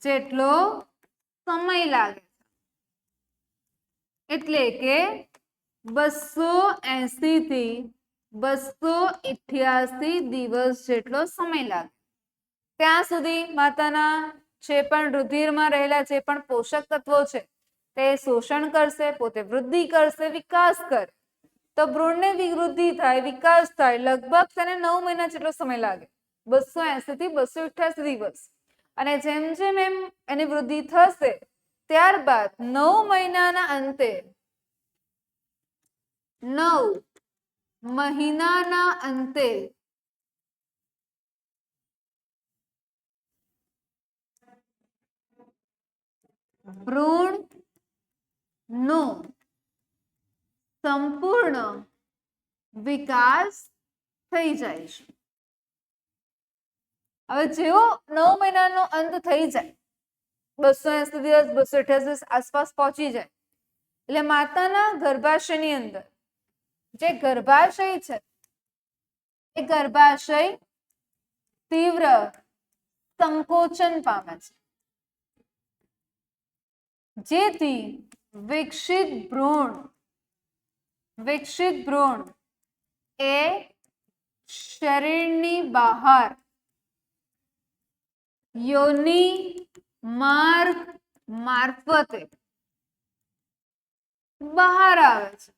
જેટલો સમય લાગે છે. એટલે કે 280 થી 288 દિવસ જેટલો સમય લાગે. ત્યાં સુધી માતાના જે પણ રુધિરમાં રહેલા જે પણ પોષક તત્વો છે તે શોષણ કરશે, પોતે વૃદ્ધિ કરશે, વિકાસ કરે. તો ભ્રૂણને વૃદ્ધિ થાય, વિકાસ થાય, લગભગ તેને 9 મહિના જેટલો સમય લાગે, 280 થી 288 દિવસ. અને જેમ જેમ એમ એની વૃદ્ધિ થશે ત્યારબાદ 9 મહિનાના અંતે 9 મહિનાના અંતે ભ્રૂણનો સંપૂર્ણ વિકાસ થઈ જાય છે. હવે જેવો 9 મહિનાનો અંત થઈ જાય, 280 દિવસ 288 દિવસ આસપાસ પહોંચી જાય, એટલે માતાના ગર્ભાશયની અંદર જે ગર્ભાશય છે એ ગર્ભાશય તીવ્ર સંકોચન પામે છે, જેથી વિકસિત ભ્રૂણ એ શરીરની બહાર યોનિ માર્ગ મારફતે બહાર આવે છે,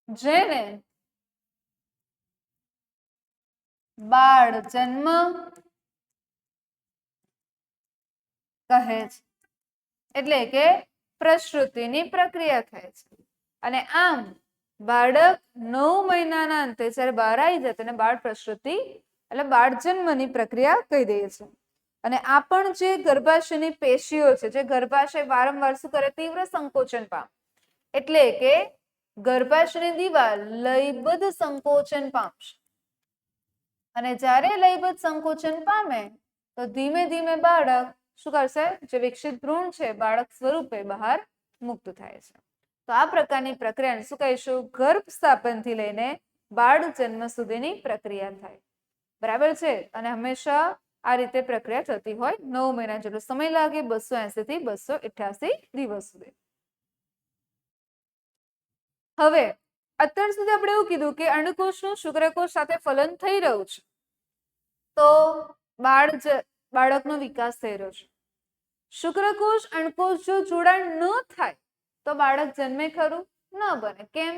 જેને બાળ જન્મ કહે છે. એટલે કે પ્રસૃતિની પ્રક્રિયા થાય છે. અને આમ બાળક 9 મહિનાના અંતે જ્યારે બહાર આવી જાય તેને બાળ પ્રસૃતિ એટલે બાળ જન્મની પ્રક્રિયા કહી દઈએ છીએ. અને આ પણ જે ગર્ભાશયની પેશીઓ છે, જે ગર્ભાશય વારંવાર શું કરે, તીવ્ર સંકોચન પામે. એટલે કે ગર્ભાશયની દિવાલ લયબદ્ધ સંકોચન પામશે. અને જ્યારે લયબદ્ધ સંકોચન પામે તો ધીમે ધીમે બાળક શું કરશે, જે વિકસિત ભ્રૂણ છે બાળક સ્વરૂપે બહાર મુક્ત થાય છે. તો આ પ્રકારની પ્રક્રિયાને શું કહીશું, ગર્ભ સ્થાપનથી લઈને બાળ જન્મ સુધીની પ્રક્રિયા થાય. બરાબર છે. અને હંમેશા આ રીતે પ્રક્રિયા થતી હોય. 9 મહિના જેટલો સમય લાગે, 280 થી 288 દિવસ સુધી. હવે અત્યાર સુધી આપણે એવું કીધું કે અંડકોષનું શુક્રકોષ સાથે ફલન થઈ રહ્યું છે, તો બાળકનો વિકાસ થઈ રહ્યો છે. શુક્રકોષ અંડકોષ જો જોડાણ ન થાય તો બાળક જન્મે ખરું? ન બને. કેમ?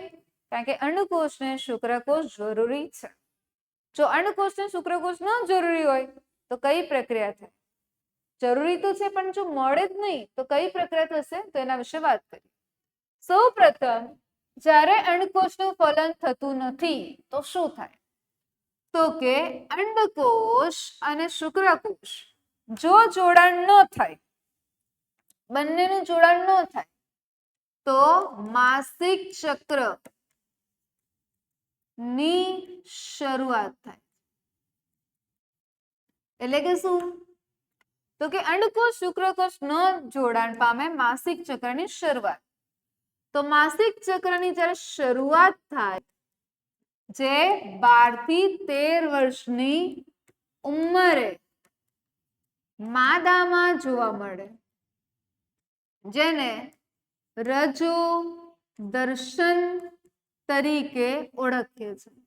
કારણ કે અંડકોષને શુક્રકોષ જરૂરી છે. જો અંડકોષને શુક્રકોષ ન જરૂરી હોય તો કઈ પ્રક્રિયા થાય? જરૂરી તો છે પણ જો મળે જ નહીં તો કઈ પ્રક્રિયા થશે, તો એના વિશે વાત કરીએ. સૌ પ્રથમ જ્યારે અંડકોષનું ફલન થતું નથી તો શું થાય? તો કે અંડકોષ અને શુક્રકોષ જો જોડાણ ન થાય, બંનેનું જોડાણ ન થાય તો માસિક ચક્ર ની શરૂઆત થાય. એટલે કે શું? તો કે અંડકોષ શુક્રકોષ ન જોડાણ પામે, માસિક ચક્રની શરૂઆત. તો માસિક ચક્રની જ્યારે શરૂઆત થાય, જે 12 થી 13 વર્ષની ઉંમરે માદામાં જોવા મળે, જેને રજો દર્શન તરીકે ઓળખીએ છીએ.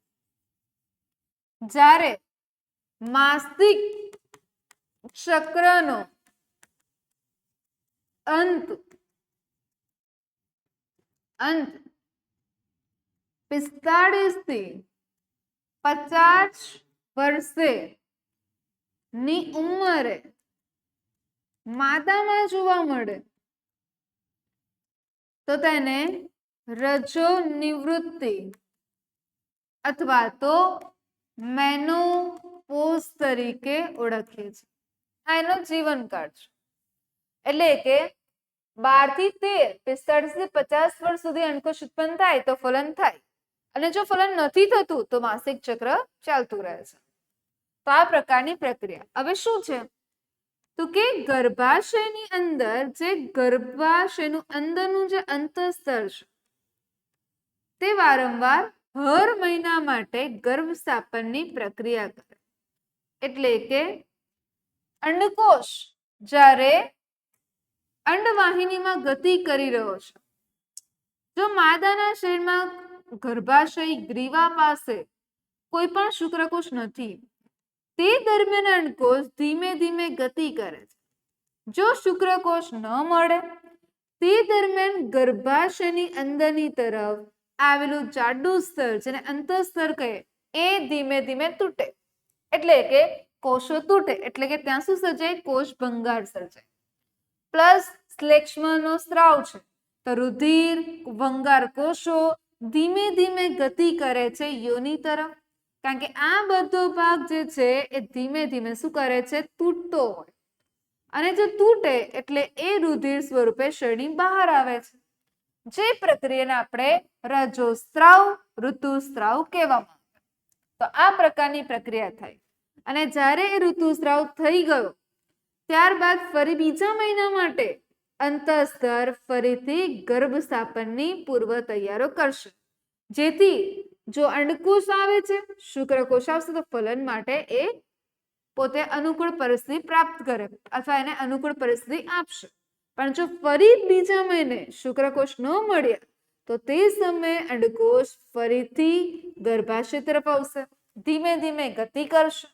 જ્યારે માસિક ચક્રનો અંત 45 થી 50 વર્ષે ની ઉંમરે માદામાં જોવા મળે તો તેને રજો નિવૃત્તિ અથવા તો મેનોપોઝ તરીકે ઓળખીએ છીએ. આ એનો જીવનકાળ છે. એટલે કે 12 થી 13, 45 થી 50 વર્ષ સુધી અંડકોષ ઉત્પન્ન થાય તો ફલન થાય, અને જો ફલન નથી થતું તો માસિક ચક્ર ચાલતું રહે છે. તો આ પ્રકારની પ્રક્રિયા. હવે શું છે? તો કે ગર્ભાશયની અંદર જે ગર્ભાશયનું અંદરનું જે અંતઃસ્તર છે તે વારંવાર હર મહિના માટે ગર્ભ સ્થાપનની પ્રક્રિયા કરે. એટલે કે અંડકોષ જ્યારે અંડવાહિનીમાં ગતિ કરી રહ્યો છે, જો માદાના શરીરમાં ગર્ભાશય ગ્રીવા પાસે કોઈ પણ શુક્રકોષ નથી, તે દરમિયાન અંડકોષ ધીમે ધીમે ગતિ કરે છે. જો શુક્રકોષ ન મળે તે દરમિયાન ગર્ભાશયની અંદરની તરફ આવેલું જાડું સ્તર, જેને અંતઃસ્તર કહે, એ ધીમે ધીમે તૂટે. એટલે કે કોષો તૂટે એટલે કે ત્યાં શું સર્જાય? કોષ ભંગાર સર્જાય. પ્લસ શ્લેષ્મનો સ્ત્રાવ છે, તો રુધિર ભંગાર કોષો ધીમે ધીમે ગતિ કરે છે યોની તરફ, કારણ કે આ બધો ભાગ જે છે એ ધીમે ધીમે શું કરે છે? તૂટતો હોય. અને જો તૂટે એટલે એ રુધિર સ્વરૂપે શરીરની બહાર આવે છે, જે પ્રક્રિયાને આપણે રજોસ્ત્રાવ ઋતુસ્ત્રાવ કહેવામાં આવે. તો આ પ્રકારની પ્રક્રિયા થાય. અને જ્યારે એ ઋતુસ્ત્રાવ થઈ ગયો ત્યારબાદ ફરી બીજા મહિના માટે અંતઃસ્તર ફરીથી ગર્ભ સ્થાપનની પૂર્વ તૈયારીઓ કરશે, જેથી જો અંડકોષ આવે છે, શુક્રકોષ આવશે તો ફલન માટે એ પોતે અનુકૂળ પરિસ્થિતિ પ્રાપ્ત કરે અથવા એને અનુકૂળ પરિસ્થિતિ આપશે. પણ જો ફરી બીજા મહિને શુક્રકોષ ન મળ્યા તો તે સમયે અંડકોષ ફરીથી ગર્ભાશય તરફ આવશે, ધીમે ધીમે ગતિ કરશે.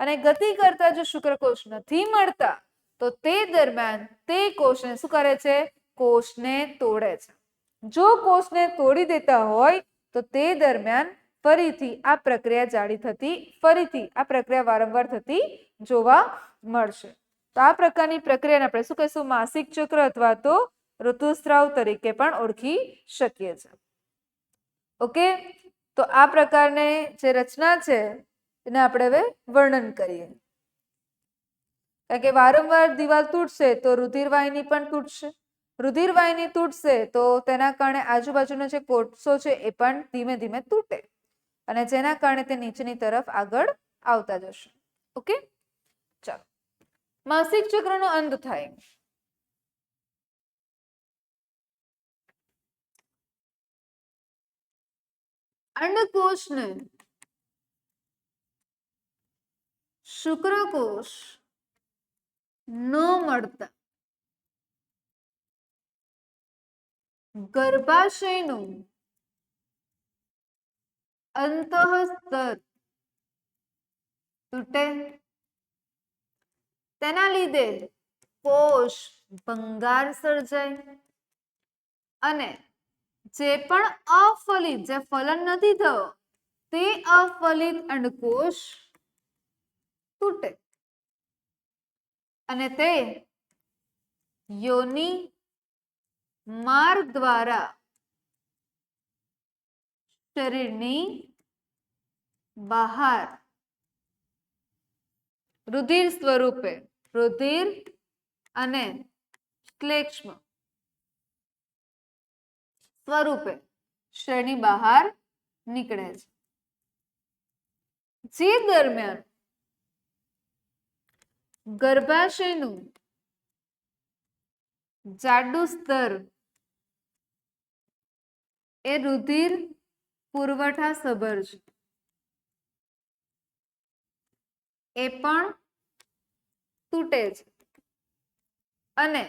અને ગતિ કરતા જો શુક્રકોષ નથી મળતા તો તે દરમિયાન તે કોષને શું કરે છે? કોષને તોડે છે. જો કોષને તોડી દેતા હોય તો તે દરમિયાન ફરીથી આ પ્રક્રિયા જારી થતી, ફરીથી આ પ્રક્રિયા વારંવાર થતી જોવા મળશે. તો આ પ્રકારની પ્રક્રિયાને આપણે શું કહીશું? માસિક ચક્ર અથવા તો ઋતુસ્રાવ તરીકે પણ ઓળખી શકીએ છીએ. ઓકે, તો આ પ્રકારની જે રચના છે એને આપણે હવે વર્ણન કરીએ. કારણ કે વારંવાર દિવાલ તૂટશે તો રુધિરવાહિની પણ તૂટશે. રુધિરવાહિની તૂટશે તો તેના કારણે આજુબાજુના જે કોષો છે એ પણ ધીમે ધીમે તૂટે અને જેના કારણે તે નીચેની તરફ આગળ આવતા જશે. ઓકે, ચાલો. માસિક ચક્રનો અંત થાય. અંડકોષને શુક્રકોષ ન મળતા ગર્ભાશયનું અંતઃસ્તર તૂટે. તેના લીધે કોષ ભંગાર સર્જાય અને જે પણ અફલિત, જે ફલન નથી થયો તે અફલિત અંડકોષ તૂટે અને તે યોની માર્ગ દ્વારા શરીરની બહાર રુધિર સ્વરૂપે, રુધિર અને શ્લેષ્મ સ્વરૂપે શરીરની બહાર નીકળે છે. જે દરમિયાન ગર્ભાશયનું જાડું સ્તર એ રુધિર પુરવઠા સભર છે, એ પણ તૂટે છે અને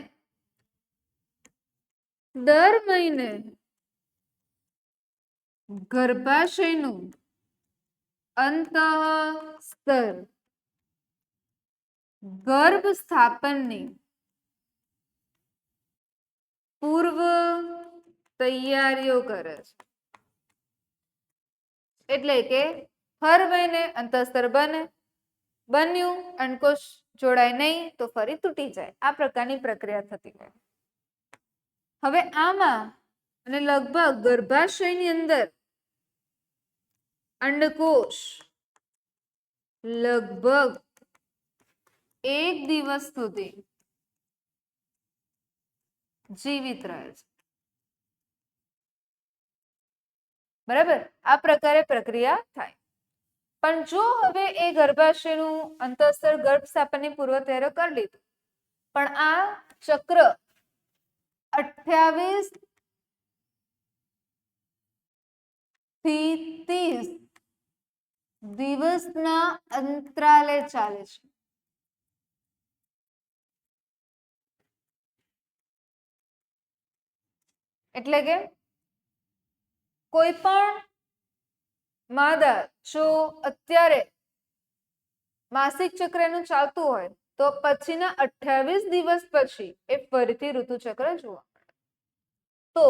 દર મહિને ગર્ભાશયનું અંતઃસ્તર ગર્ભ સ્થાપનની પૂર્વ તૈયારીઓ કરે છે. એટલે કે હર મહિને અંતઃસ્તર બન્યું, અંડકોષ જોડાય નહીં તો ફરી તૂટી જાય. આ પ્રકારની પ્રક્રિયા થતી હોય. હવે આમાં અને લગભગ ગર્ભાશયની અંદર અંડકોષ લગભગ 1 દિવસ સુધી જીવિત રહે છે. બરાબર, આ પ્રકારે પ્રક્રિયા થાય. પણ જો હવે એ ગર્ભાશયનું અંતઃસ્તર ગર્ભ સ્થાપનની પૂર્વ તૈયારીઓ કરી લીધું, પણ આ ચક્ર 28 થી 30 દિવસના અંતરાલે ચાલે છે. એટલે કે કોઈ પણ માદા જો અત્યારે માસિક ચક્ર એનું ચાલતું હોય તો પછીના 28 દિવસ પછી એ ફરીથી ઋતુચક્ર જોવા મળે. તો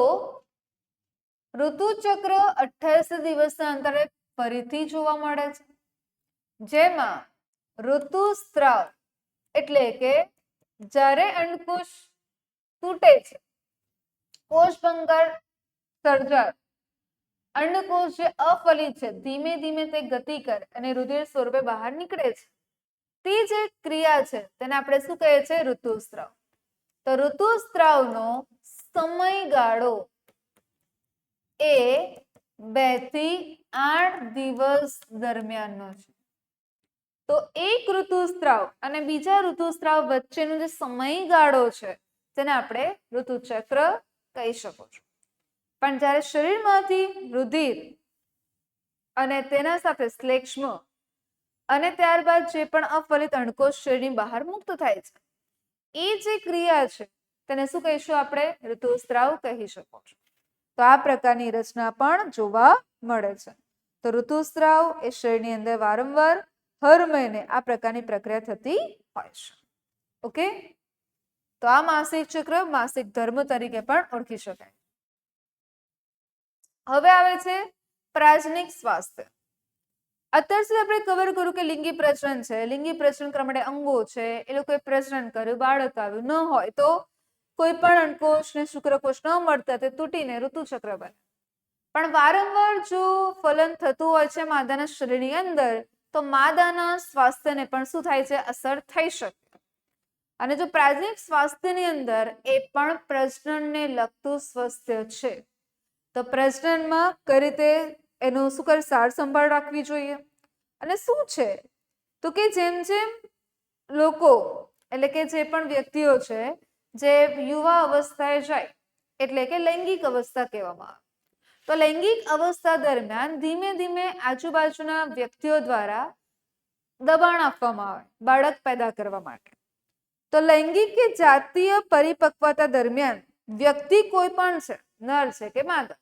ઋતુચક્ર 28 દિવસના અંતરે ફરીથી જોવા મળે છે, જેમાં ઋતુસ્રાવ એટલે કે જ્યારે અંડકોશ તૂટે છે, કોષભંગાર સર્જાય, અંડકોશ જે અફલિત છે ધીમે ધીમે તે ગતિ કરે અને રુધિર સ્વરૂપે બહાર નીકળે છે, તે જે ક્રિયા છે તેને આપણે શું કહીએ છીએ? ઋતુસ્રાવ. તો ઋતુસ્રાવનો સમયગાળો એ 2 થી 8 દિવસ દરમિયાનનો છે. તો એક ઋતુસ્રાવ અને બીજા ઋતુસ્રાવ વચ્ચેનો જે સમયગાળો છે તેને આપણે ઋતુચક્ર કહી શકો છો. પણ જ્યારે શરીરમાંથી રુધિર અને તેના સાથે શ્લેષ્મ અને ત્યારબાદ જે પણ અફલિત અંડકોશ શરીરની બહાર મુક્ત થાય છે, એ જે ક્રિયા છે તેને શું કહીશું આપણે? ઋતુસ્રાવ કહી શકો છો. તો આ પ્રકારની રચના પણ જોવા મળે છે. તો ઋતુસ્રાવ એ શરીરની અંદર વારંવાર હર મહિને આ પ્રકારની પ્રક્રિયા થતી હોય છે. ઓકે, તો આ માસિક ચક્ર માસિક ધર્મ તરીકે પણ ઓળખી શકાય. હવે આવે છે પ્રાજનિક સ્વાસ્થ્ય. અત્યાર સુધી આપણે કવર કર્યું કે લિંગી પ્રજનન છે, લિંગી પ્રજનન કરવા માટે અંગો છે, એ લોકોએ પ્રજનન કર્યું, બાળક આવ્યું, ન હોય તો કોઈ પણ અંડકોશ ને શુક્રકોશ ન મળતા તે તૂટીને ઋતુચક્ર બને. પણ વારંવાર જો ફલન થતું હોય છે માદાના શરીરની અંદર, તો માદાના સ્વાસ્થ્યને પણ શું થાય છે? અસર થઈ શકે. અને જો પ્રાજનિક સ્વાસ્થ્યની અંદર એ પણ પ્રજનનને લગતું સ્વાસ્થ્ય છે, તો પ્રજનનમાં કઈ રીતે એનું શું કરે સાર સંભાળ રાખવી જોઈએ. અને શું છે તો કે જેમ જેમ લોકો એટલે કે જે પણ વ્યક્તિઓ છે જે યુવા અવસ્થાએ જાય એટલે કે લૈંગિક અવસ્થા કહેવામાં આવે, તો લૈંગિક અવસ્થા દરમિયાન ધીમે ધીમે આજુબાજુના વ્યક્તિઓ દ્વારા દબાણ આપવામાં આવે બાળક પેદા કરવા માટે. તો લૈંગિક કે જાતીય પરિપક્વતા દરમિયાન વ્યક્તિ કોઈ પણ છે, નર છે કે માદા,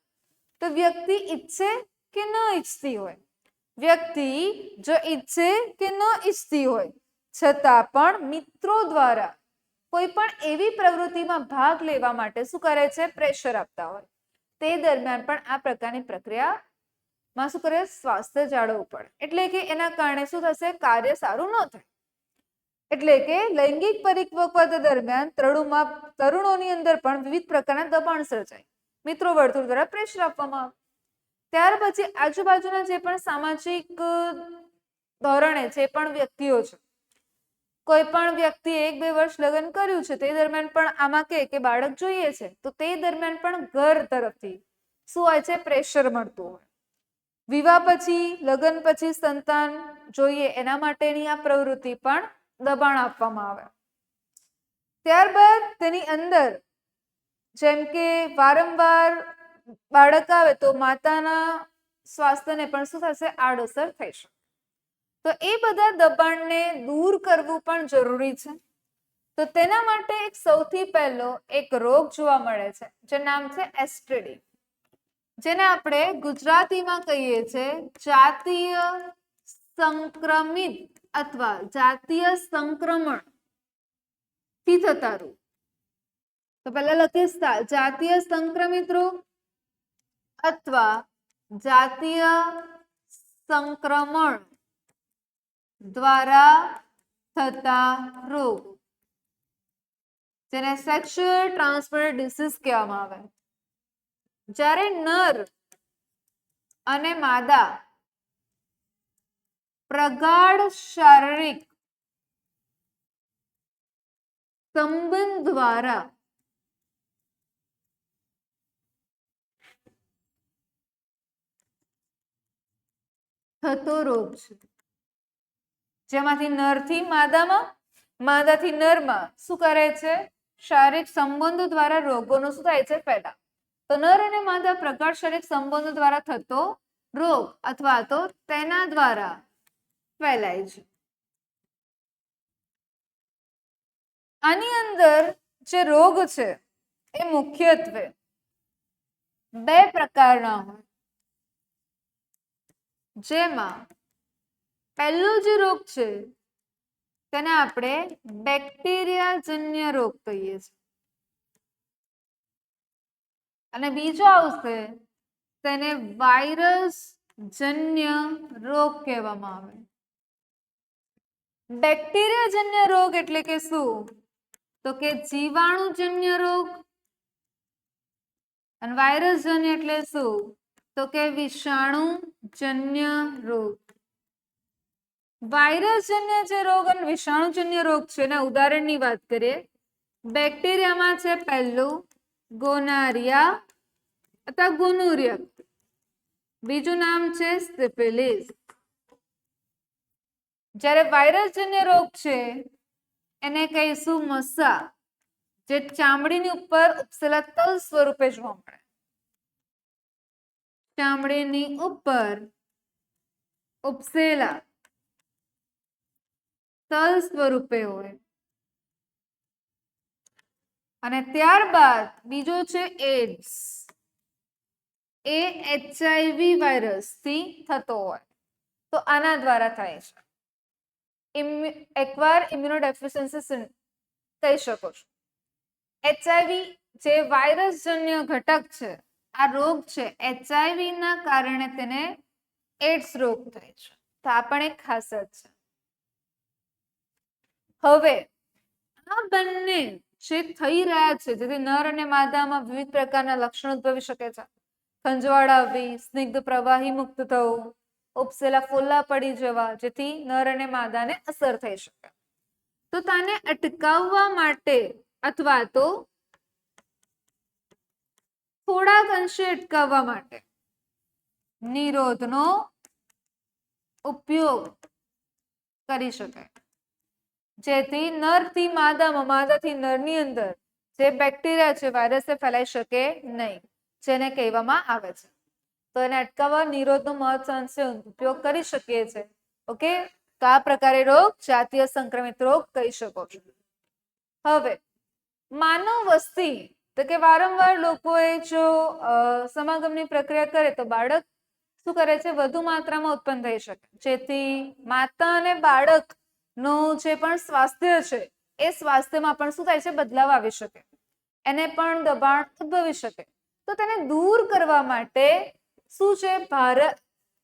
તો વ્યક્તિ ઈચ્છે કે ન ઈચ્છતી હોય, વ્યક્તિ જો ઈચ્છે કે ન ઈચ્છતી હોય છતાં પણ મિત્રો દ્વારા કોઈ પણ એવી પ્રવૃત્તિમાં ભાગ લેવા માટે શું કરે છે? પ્રેશર આપતા હોય. તે દરમિયાન પણ આ પ્રકારની પ્રક્રિયામાં શું કરે? સ્વાસ્થ્ય જાળવવું પડે. એટલે કે એના કારણે શું થશે? કાર્ય સારું ન થાય. એટલે કે લૈંગિક પરિપક્વતા દરમિયાન તરુણોની અંદર પણ વિવિધ પ્રકારના દબાણ સર્જાય, મિત્રો વર્તુળ દ્વારા પ્રેશર આપવામાં આવે. ત્યાર પછી આજુબાજુના જે પણ સામાજિક ધોરણે જે પણ વ્યક્તિઓ છે, કોઈ પણ વ્યક્તિ 1-2 વર્ષ લગ્ન કર્યું છે, તે દરમિયાન પણ આમાં કે બાળક જોઈએ છે, તો તે દરમિયાન પણ ઘર તરફથી શું હોય છે? પ્રેશર મળતું હોય. વિવાહ પછી, લગ્ન પછી સંતાન જોઈએ એના માટેની આ પ્રવૃત્તિ પણ દબાણ આપવામાં આવે. ત્યારબાદ તેની અંદર જેમ કે વારંવાર બાળક આવે તો માતાના સ્વાસ્થ્યને પણ શું થશે? આડઅસર થઈ શકે. તો એ બધા દબાણને દૂર કરવું પણ જરૂરી છે. તો તેના માટે એક સૌથી પહેલો એક રોગ જોવા મળે છે, જે નામ છે એસટીડી, જેને આપણે ગુજરાતીમાં કહીએ છીએ જાતીય સંક્રમિત અથવા જાતીય સંક્રમણ થી થતા રોગ. તો પહેલા લખીશ જાતીય સંક્રમિત રોગ અથવા જાતીય સંક્રમણ દ્વારા થતા રોગ, જેને સેક્સ્યુઅલ ટ્રાન્સમિટેડ ડિસીઝ કહેવામાં આવે. જ્યારે નર અને માદા પ્રગાઢ શારીરિક સંબંધ દ્વારા થતો રોગ છે, જેમાંથી નરથી માદામાં, માદાથી નરમાં શું કરે છે? શારીરિક સંબંધો દ્વારા રોગોનો શું થાય છે? ફેલાવ. તો નર અને માદા પ્રગાઢ શારીરિક સંબંધો દ્વારા થતો રોગ અથવા તો તેના દ્વારા ફેલાય છે. આની અંદર જે રોગ છે એ મુખ્યત્વે બે પ્રકારના હોય, જેમાં પહેલો જે રોગ છે તેને આપણે બેક્ટેરિયાજન્ય રોગ કહીએ છીએ અને બીજો આવશે તેને વાયરસ જન્ય રોગ કહેવામાં આવે. બેક્ટેરિયાજન્ય રોગ એટલે કે શું? તો કે જીવાણુજન્ય રોગ. અને વાયરસજન્ય એટલે શું? તો કે વિષાણુજન્ય રોગ. વાયરસજન્ય જે રોગ અને વિષાણુજન્ય રોગ છે એના ઉદાહરણની વાત કરીએ. બેક્ટેરિયામાં છે પહેલું ગોનારિયા અથવા ગોનોરિયા, બીજું નામ છે સિફિલિસ. જ્યારે વાયરસજન્ય રોગ છે એને કહીશું મસા, જે ચામડીની ઉપર ઉપસેલા તલ સ્વરૂપે જોવા મળે. ચામડીની ઉપર ઉપસેલા તલ સ્વરૂપે હોય. અને ત્યારબાદ બીજો છે એડ્સ. એ HIV વાયરસ થી થતો હોય, તો આના દ્વારા થાય છે. એકવાર ઇમ્યુનોડેફિશિયન્સી કહી શકો છો. HIV જે વાયરસજન્ય ઘટક છે, આ રોગ છે, HIV ના કારણે તેને એડ્સ રોગ થાય છે. તો આ પણ એક ખાસિયત છે. હવે આ બંને જે થઈ રહ્યા છે, જેથી નર અને માદામાં વિવિધ પ્રકારના લક્ષણો ઉદ્ભવી શકે છે. ખંજવાળ આવવી, સ્નિગ્ધ પ્રવાહી મુક્ત થવું, ઉપસેલા ફોલ્લા પડી જવા, જેથી નર અને માદાને અસર થઈ શકે. તો તાને અટકાવવા માટે અથવા તો થોડાક અંશે અટકાવવા માટે નિરોધનો ઉપયોગ કરી શકાય, જેથી નરથી માદામાં, માદાથી નરની અંદર જે બેક્ટેરિયા છે વાયરસ ફેલાઈ શકે નહીં, જેને કહેવામાં આવે છે. તો એને અટકાવવા નિરોધનો મહત્વાંશે ઉપયોગ કરી શકીએ છીએ. ઓકે, તો આ પ્રકારે રોગ જાતીય સંક્રમિત રોગ કહી શકો છો. હવે માનવ વસ્તી, તો કે વારંવાર લોકોએ જો સમાગમની પ્રક્રિયા કરે તો બાળક શું કરે છે? વધુ માત્રામાં ઉત્પન્ન થઈ શકે, જેથી માતા અને બાળક નું જે પણ સ્વાસ્થ્ય છે એ સ્વાસ્થ્યમાં પણ શું થાય છે? બદલાવ આવી શકે, એને પણ દબાણ ઉદ્ભવી શકે. તો તેને દૂર કરવા માટે શું છે?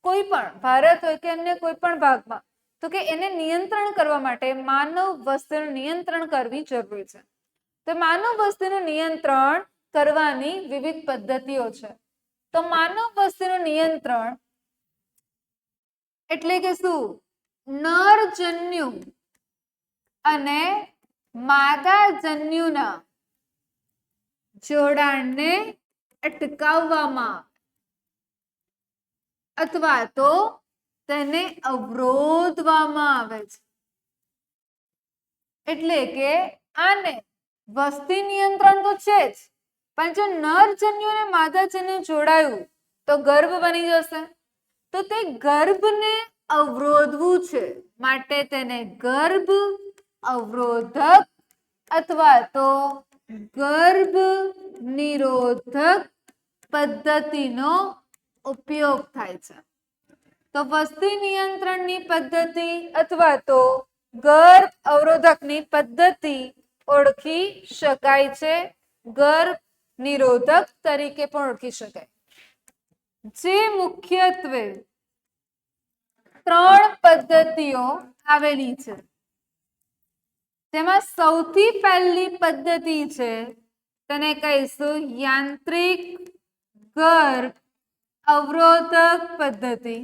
કોઈ પણ ભારત હોય કે અન્ય કોઈ પણ ભાગમાં, તો કે એને નિયંત્રણ કરવા માટે માનવ વસ્તીનું નિયંત્રણ કરવી જરૂરી છે. તો માનવ વસ્તીનું નિયંત્રણ કરવાની વિવિધ પદ્ધતિઓ છે. તો માનવ વસ્તીનું નિયંત્રણ એટલે કે શું? નરજન્યુ અને માદાજન્યુના જોડાણને અટકાવવામાં અથવા તો તેને અવરોધવામાં આવે છે. એટલે કે આને વસ્તી નિયંત્રણ તો છે જ, પણ જો નરજન્યુ અને માદાજન્યુ જોડાયું તો ગર્ભ બની જશે. તો તે ગર્ભને અવરોધવું છે, માટે તેને ગર્ભ અવરોધક અથવા તો ગર્ભ નિરોધક પદ્ધતિનો ઉપયોગ થાય છે. તો વસ્તી નિયંત્રણની પદ્ધતિ અથવા તો ગર્ભ અવરોધકની પદ્ધતિ ઓળખી શકાય છે, ગર્ભ નિરોધક તરીકે પણ ઓળખી શકાય. જે મુખ્યત્વે 3 પદ્ધતિઓ આવેલી છે, તેમાં સૌથી પહેલી પદ્ધતિ છે તેને કહીશું યાંત્રિક ગર્ભ અવરોધક પદ્ધતિ.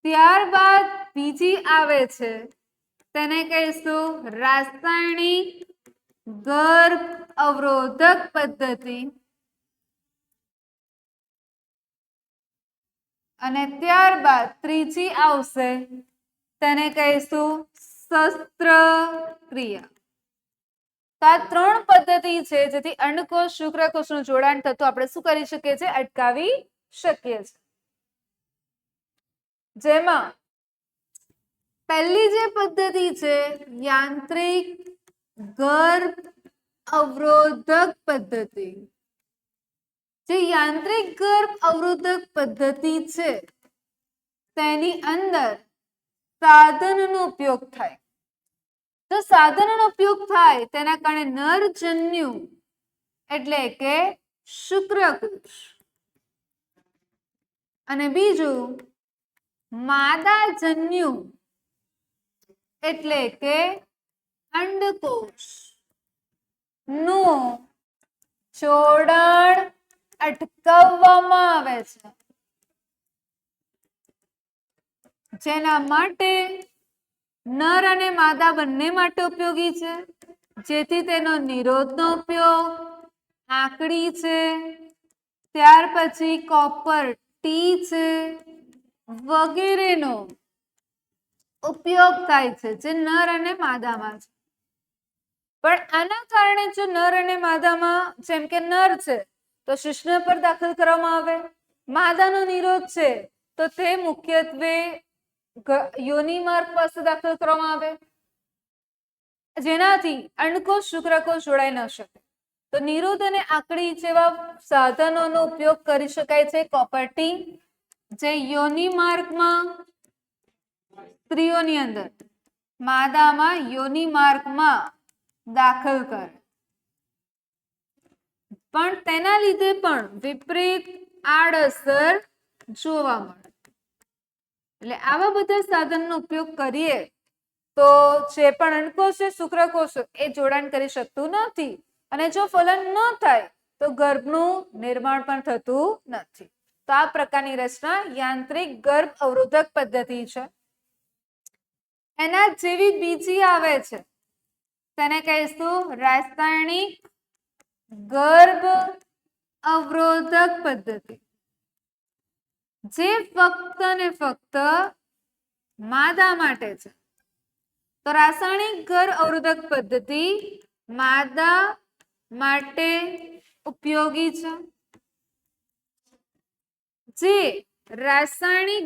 ત્યારબાદ બીજી આવે છે તેને કહીશું રાસાયણિક ગર્ભ અવરોધક પદ્ધતિ. અને ત્યારબાદ ત્રીજી આવશે તેને કહીશું શસ્ત્રક્રિયા. તો આ 3 પદ્ધતિ છે જેથી અંડકોષ શુક્રકોષનું જોડાણ થતું આપણે શું કરી શકીએ છીએ, અટકાવી શકીએ છીએ. જેમાં પહેલી જે પદ્ધતિ છે યાંત્રિક ગર્ભ અવરોધક પદ્ધતિ. જે યાંત્રિક ગર્ભ અવરોધક પદ્ધતિ છે તેની અંદર સાધનનો ઉપયોગ થાય. જો સાધનનો ઉપયોગ થાય તેના કારણે નરજન્યુ એટલે કે શુક્રકોષ અને બીજું માદાજન્યુ એટલે કે અંડકોષ નું જોડાણ અટકાવવામાં આવે છે, જેના માટે નર અને માદા બંને માટે ઉપયોગી છે. જેથી તેનો નિરોધનો ઉપયોગ આંકડી છે, ત્યાર પછી કોપર ટી છે વગેરેનો ઉપયોગ થાય છે જે નર અને માદામાં છે. પણ આના કારણે જો નર અને માદામાં જેમ કે નર છે તો શિશ્ન પર દાખલ કરવામાં આવે, માદાનો નિરોધ છે તો તે મુખ્યત્વે યોનિ માર્ગ પાસે દાખલ કરવામાં આવે, જેનાથી અંડકોષ શુક્રકોષ જોડાઈ ન શકે. તો નિરોધ અને આંકડી જેવા સાધનોનો ઉપયોગ કરી શકાય છે. કોપરટી જે યોનિ માર્ગમાં સ્ત્રીઓની અંદર, માદામાં યોનિ માર્ગમાં દાખલ કરે, પણ તેના લીધે પણ વિપરીત આડઅસર જોવા મળે. એટલે આવા બધા સાધનનો ઉપયોગ કરીએ તો જે પણ અંડકોષ છે શુક્રકોષ એ જોડાણ કરી શકતું નથી, અને જો ફલન ન થાય તો ગર્ભનું નિર્માણ પણ થતું નથી. તો આ પ્રકારની રચના યાંત્રિક ગર્ભ અવરોધક પદ્ધતિ છે. એના જેવી બીજી આવે છે તેને કહીશું રાસાયણિક ગર્ભ અવરોધક પદ્ધતિ, જે ફક્ત ને ફક્ત માદા માટે છે. તો રાસાયણિક ગર્ભ અવરોધક પદ્ધતિ માદા માટે ઉપયોગી છે. જે રાસાયણિક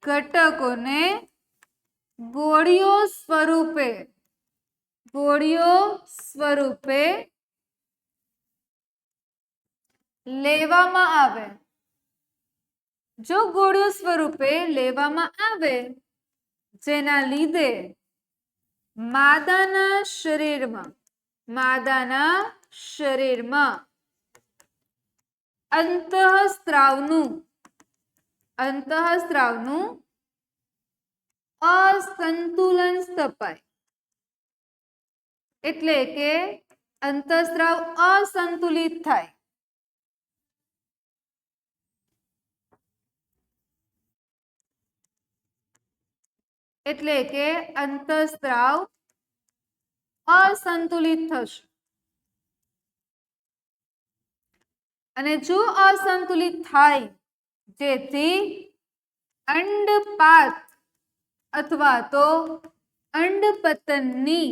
ઘટકોને ગોળીઓ સ્વરૂપે લેવામાં આવે. જો ગોળીઓ સ્વરૂપે લેવામાં આવે જેના લીધે માદાના શરીરમાં અંતઃસ્ત્રાવનું અસંતુલન સ્થપાય. એટલે કે અંતઃસ્ત્રાવ અસંતુલિત થાય. એટલે કે અંતઃસ્ત્રાવ અસંતુલિત થશે, અને જો અસંતુલિત થાય જેથી અંડપાત અથવા તો અંડપતનની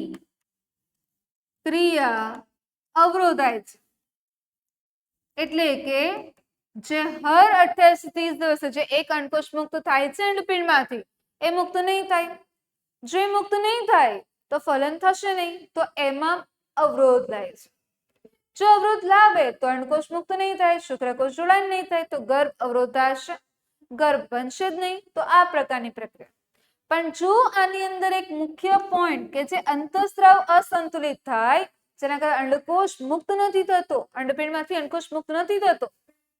ક્રિયા અવરોધાય છે. એટલે કે જે હર 28 થી 30 દિવસે જે એક અંડકોષ મુક્ત થાય છે અંડપીંડમાંથી એ મુક્ત નહીં થાય. જો એ મુક્ત નહીં થાય તો ફલન થશે નહીં, તો એમાં અવરોધ લાવે છે. જો અવરોધ લાવે તો અંડકોષ મુક્ત નહીં થાય, શુક્રકોષ જોડાણ નહીં થાય, તો ગર્ભ અવરોધાશે, ગર્ભ બનશે જ નહીં. તો આ પ્રકારની પ્રક્રિયા. પણ જો આની અંદર એક મુખ્ય પોઈન્ટ કે જે અંતઃસ્ત્રાવ અસંતુલિત થાય જેના કારણે અંડકોષ મુક્ત નથી થતો, અંડપીંડમાંથી અંડકોષ મુક્ત નથી થતો,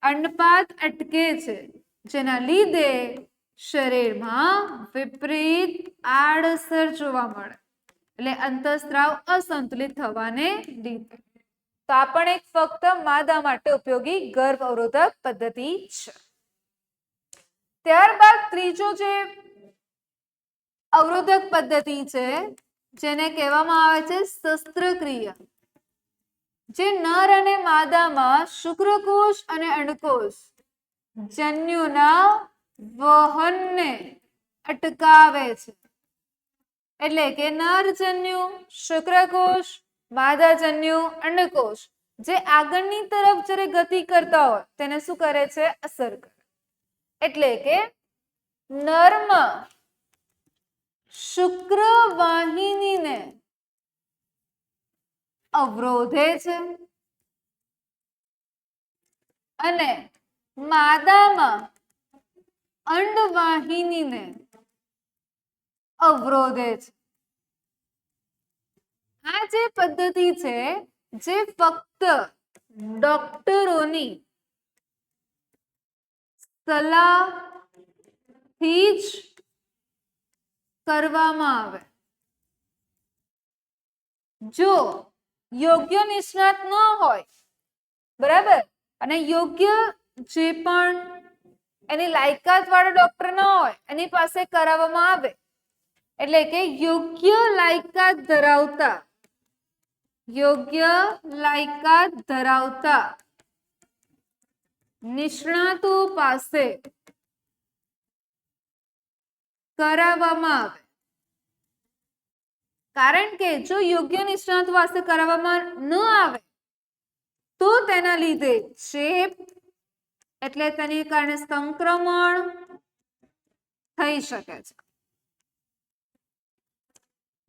અંડપાત અટકે છે, જેના લીધે શરીરમાં વિપરીત આડઅસર જોવા મળે. એટલે અંતઃસ્ત્રાવ અસંતુલિત થવાને લીધે. તો આ પણ એક ફક્ત માદા માટે ઉપયોગી ગર્ભ અવરોધક પદ્ધતિ છે. ત્યારબાદ ત્રીજો જે અવરોધક પદ્ધતિ છે જેને કહેવામાં આવે છે શસ્ત્રક્રિયા. જે નર અને માદામાં શુક્રકોષ અને અંડકોષ જન્યુના વહનને અટકાવે છે. એટલે કે નરજન્યુ શુક્રકોષ, માદાજન્યુ અંડકોષ જે આગળની તરફ જ્યારે ગતિ કરતા હોય તેને શું કરે છે? અસર કરે. એટલે કે નરમાં શુક્રવાહિનીને અવરોધે છે અને માદામાં અંડવાહિનીને અવરોધે છે. આ જે પદ્ધતિ છે જે ફક્ત ડોક્ટરોની સલાહથી જ કરવામાં આવે. જો યોગ્ય નિષ્ણાત ન હોય, બરાબર, અને યોગ્ય જે પણ એની લાયકાત વાળો ડોક્ટર ન હોય એની પાસે કરાવવામાં આવે, એટલે કે યોગ્ય લાયકાત ધરાવતા નિષ્ણાતો પાસે કરાવવામાં આવે. કારણ કે જો યોગ્ય નિષ્ણાતો પાસે કરાવવામાં ન આવે તો તેના લીધે ચેપ એટલે તેની કારણે સંક્રમણ થઈ શકે છે.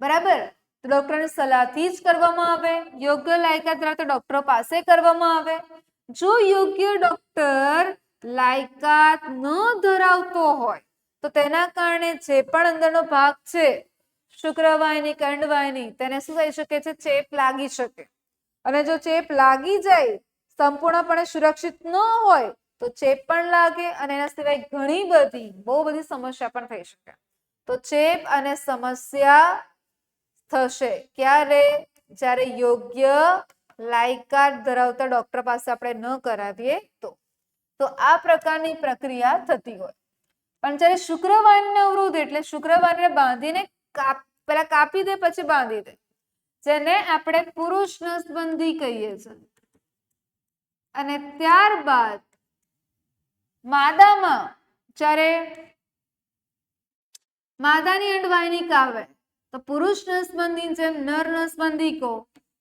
બરાબર, ડોક્ટરની સલાહથી જ કરવામાં આવે, યોગ્ય લાયકાત ધરાવતા ડોક્ટરો પાસે કરવામાં આવે. જો યોગ્ય ડોક્ટર લાયકાત ન ધરાવતો હોય તો તેના કારણે જે પણ અંદરનો ભાગ છે શુક્રવાહિની કે અંડવાહિની તેને શું થઈ શકે છે? ચેપ લાગી શકે. અને જો ચેપ લાગી જાય, સંપૂર્ણપણે સુરક્ષિત ન હોય તો ચેપ પણ લાગે અને એના સિવાય બહુ બધી સમસ્યા પણ થઈ શકે. તો ચેપ અને સમસ્યા થશે ક્યારે? જ્યારે યોગ્ય લાયકાત ધરાવતા ડોક્ટર પાસે આપણે ન કરાવીએ તો આ પ્રકારની પ્રક્રિયા થતી હોય. પણ જ્યારે શુક્રવાહિનીને અવરોધ એટલે શુક્રવાહિનીને બાંધીને પેલા કાપી દે પછી બાંધી દે, જેને આપણે પુરુષ નસબંધી કહીએ છીએ. અને ત્યારબાદ માદામાં જ્યારે માદાની અંડવાહિની કાપે તો પુરુષ નસબંધી જેમ નર નસબંધી કહો,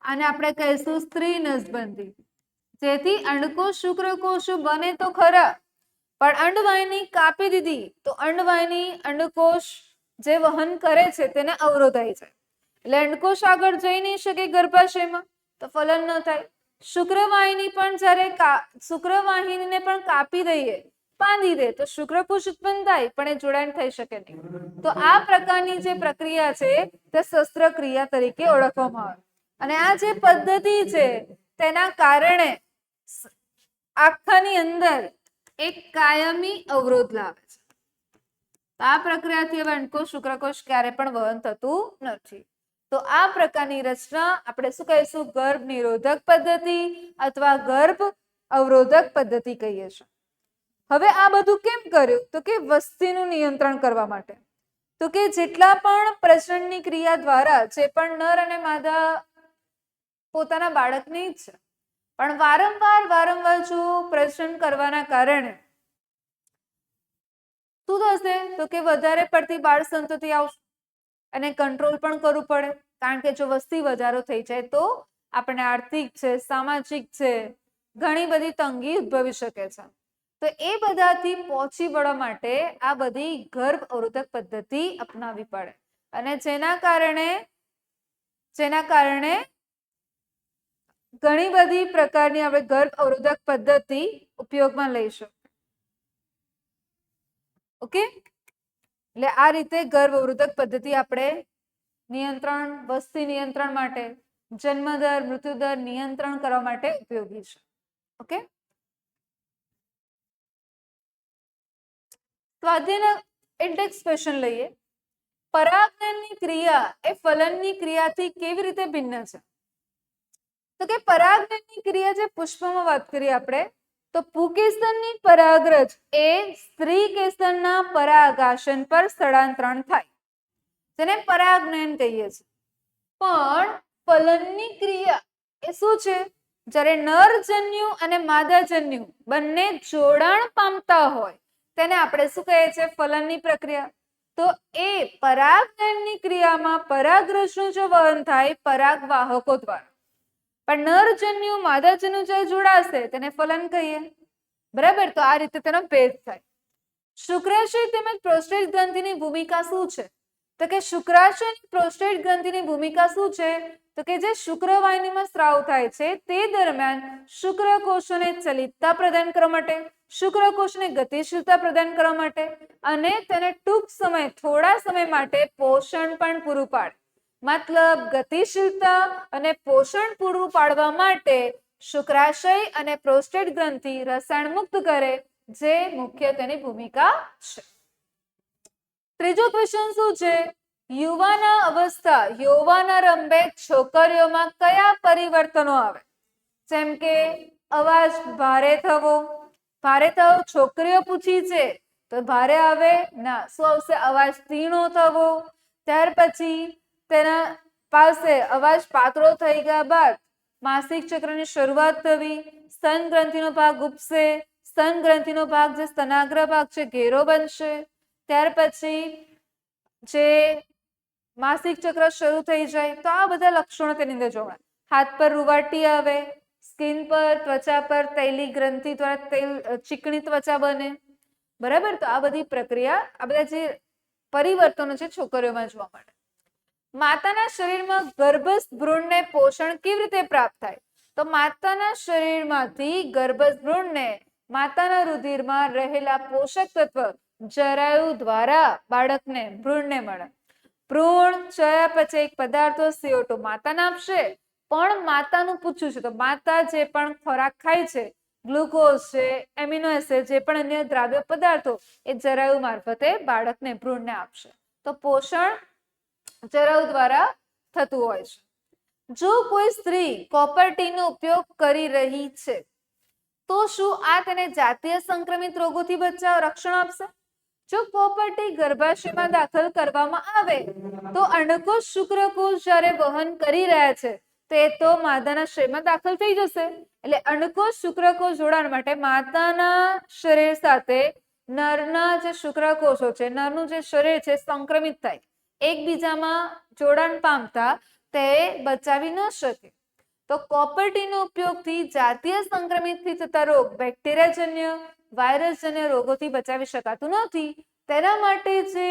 આને આપણે કહીશું સ્ત્રી નસબંધી. જેથી અંડકોષ શુક્રકોષો બને તો ખરા, પણ અંડવાહિની કાપી દીધી તો અંડવાહિની અંડકોષ જે વહન કરે છે તેને અવરોધાઈ જાય. એટલે અંડકોષ આગળ જઈ નહીં શકે ગર્ભાશયમાં, તો ફલન ન થાય. શુક્રવાહિની પણ જ્યારે શુક્રવાહિનીને પણ કાપી દઈએ, બાંધી દે તો શુક્રકોષ ઉત્પન્ન થાય પણ એ જોડાણ થઈ શકે નહીં. તો આ પ્રકારની જે પ્રક્રિયા છે તે શસ્ત્રક્રિયા તરીકે ઓળખવામાં આવે. અને આ જે પદ્ધતિ છે તેના કારણે આખાની અંદર એક કાયમી અવરોધ લાવે છે. આ પ્રક્રિયાથી હવે અંડકોષ શુક્રકોષ ક્યારે પણ વહન થતું નથી. તો આ પ્રકારની રચના આપણે શું કહીશું? ગર્ભ નિરોધક પદ્ધતિ અથવા ગર્ભ અવરોધક પદ્ધતિ કહીએ છીએ. હવે આ બધું કેમ કર્યું? તો કે વસ્તીનું નિયંત્રણ કરવા માટે. તો કે જેટલા પણ પ્રજનનની ક્રિયા દ્વારા જે પણ નર અને માદા પોતાના બાળકને ઈચ્છે, પણ વારંવાર જો પ્રજનન કરવાના કારણે શું થશે? તો કે વધારે પડતી બાળ સંતતિ આવશે અને કંટ્રોલ પણ કરવું પડે. કારણ કે જો વસ્તી વધારો થઈ જાય તો આપણે આર્થિક છે, સામાજિક છે, ઘણી બધી તંગી ઉદ્ભવી શકે છે. તો એ બધાથી પહોંચી વળવા માટે આ બધી ગર્ભ અવરોધક પદ્ધતિ અપનાવવી પડે. અને જેના કારણે ઘણી બધી પ્રકારની આપણે ગર્ભ અવરોધક પદ્ધતિ ઉપયોગમાં લઈશું. ઓકે, એટલે આ રીતે ગર્ભ અવરોધક પદ્ધતિ આપણે નિયંત્રણ, વસ્તી નિયંત્રણ માટે, જન્મદર મૃત્યુદર નિયંત્રણ કરવા માટે ઉપયોગી છે. ઓકે, સ્વાધ્યાયના ઇન્ડેક્સ ક્વેશ્ચન લઈએ. પરાગનની ક્રિયા એ ફલનની ક્રિયાથી કેવી રીતે ભિન્ન છે? તો કે પરાગનની ક્રિયા જે પુષ્પમાં વાત કરીએ આપણે, તો પુંકેસરની પરાગરજ એ સ્ત્રી કેસરના પરાગાશન પર સ્થળાંતરણ થાય, જેને પરાગનયન કહીએ છીએ. પણ ફલનની ક્રિયા એ શું છે? જ્યારે નરજન્યુ અને માદાજન્યુ બંને જોડાણ પામતા હોય તેને આપણે શું કહીએ છીએ? ફલનની પ્રક્રિયા. તો એ પરાગનયનની ક્રિયામાં પરાગરસનું જો વહન થાય પરાગવાહકો દ્વારા, પણ નરજન્યુ માદાજન્યુ જે જોડાશે તેને ફલન કહીએ. બરાબર, તો આ રીતે તેનો ભેદ થાય. શુક્રાશય તેમજ પ્રોસ્ટેટ ગ્રંથિની ભૂમિકા શું છે? તો કે શુક્રાશય અને પ્રોસ્ટેટ ગ્રંથિની ભૂમિકા શું છે? તો કે જે શુક્રવાહિનીમાં સ્ત્રાવ થાય છે તે દરમિયાન શુક્રકોષોને ચલિતતા પ્રદાન કરવા માટે, શુક્રકોષને ગતિશીલતા પ્રદાન કરવા માટે અને તેને ટૂંક સમય થોડા સમય માટે પોષણ પણ પૂરું પાડે. મતલબ ગતિશીલતા અને પોષણ પૂરું પાડવા માટે શુક્રાશય અને પ્રોસ્ટેટ ગ્રંથિ રસાયણ મુક્ત કરે, જે મુખ્ય તેની ભૂમિકા છે. ત્રીજો ક્વેશ્ચન શું છે? યુવાના અવસ્થા યૌવનારંભે છોકરીઓમાં કયા પરિવર્તનો આવે? જેમ કે અવાજ ભારે થવો. ભારે થવો છોકરીઓ પૂછી છે તો ભારે આવે ના, શું આવશે? અવાજ તીણો થવો. ત્યાર પછી તેના પાસે અવાજ પાતળો થઈ ગયા બાદ માસિક ચક્રની શરૂઆત થવી, સ્તન ગ્રંથિનો ભાગ ઉપસે, સ્તન ગ્રંથિનો ભાગ જે સ્તનાગ્ર ભાગ છે ઘેરો બનશે. ત્યાર પછી જે માસિક ચક્ર શરૂ થઈ જાય તો આ બધા લક્ષણો તેની અંદર જોવા. હાથ પર રૂવાટી આવે, સ્કિન પર ત્વચા પર તૈલી ગ્રંથિ દ્વારા તેલ ચીકણી ત્વચા બને. બરાબર, તો આ બધી પ્રક્રિયા, આ બધા જે પરિવર્તનો છે છોકરીઓમાં જોવા મળે. માતાના શરીરમાં ગર્ભસ્થ ભ્રૂણને પોષણ કેવી રીતે પ્રાપ્ત થાય? તો માતાના શરીરમાંથી ગર્ભસ્થ ભ્રૂણને માતાના રુધિરમાં રહેલા પોષક તત્વ જરાયુ દ્વારા બાળકને ભ્રૂણને મળે. ભ્રૂણ ચયાપચય પદાર્થો CO2 માતાને આપશે, પણ માતાનું પૂછ્યું છે તો માતા જે પણ ખોરાક ખાય છે, ગ્લુકોઝ છે, એમિનો એસિડ, જે પણ અન્ય દ્રાવ્ય પદાર્થો એ જરાયુ મારફતે બાળકને ભ્રૂણને આપશે. તો પોષણ જરાયુ દ્વારા થતું હોય છે. જો કોઈ સ્ત્રી કોપર-ટીનો ઉપયોગ કરી રહી છે તો શું આ તેને જાતીય સંક્રમિત રોગોથી બચાવ રક્ષણ આપશે? જો કોપર-ટી ગર્ભાશયમાં દાખલ કરવામાં આવે તો અંડકોષ શુક્રકોષ જ્યારે વહન કરી રહ્યા છે તે તો માદાના શરીરમાં દાખલ થઈ જશે. એટલે અંડકોષ શુક્રકોષ જોડાણ માટે માતાના શરીર સાથે નરના જે શુક્રકોષો છે, નરનું જે શરીર છે સંક્રમિત થાય, એકબીજામાં જોડાણ પામતા તે બચાવી ન શકે. તો કોપર-ટીનો ઉપયોગથી જાતીય સંક્રમિતથી થતા રોગ, બેક્ટેરિયાજન્ય, વાયરસજન્ય રોગોથી બચાવી શકાતું નથી. તેના માટે જે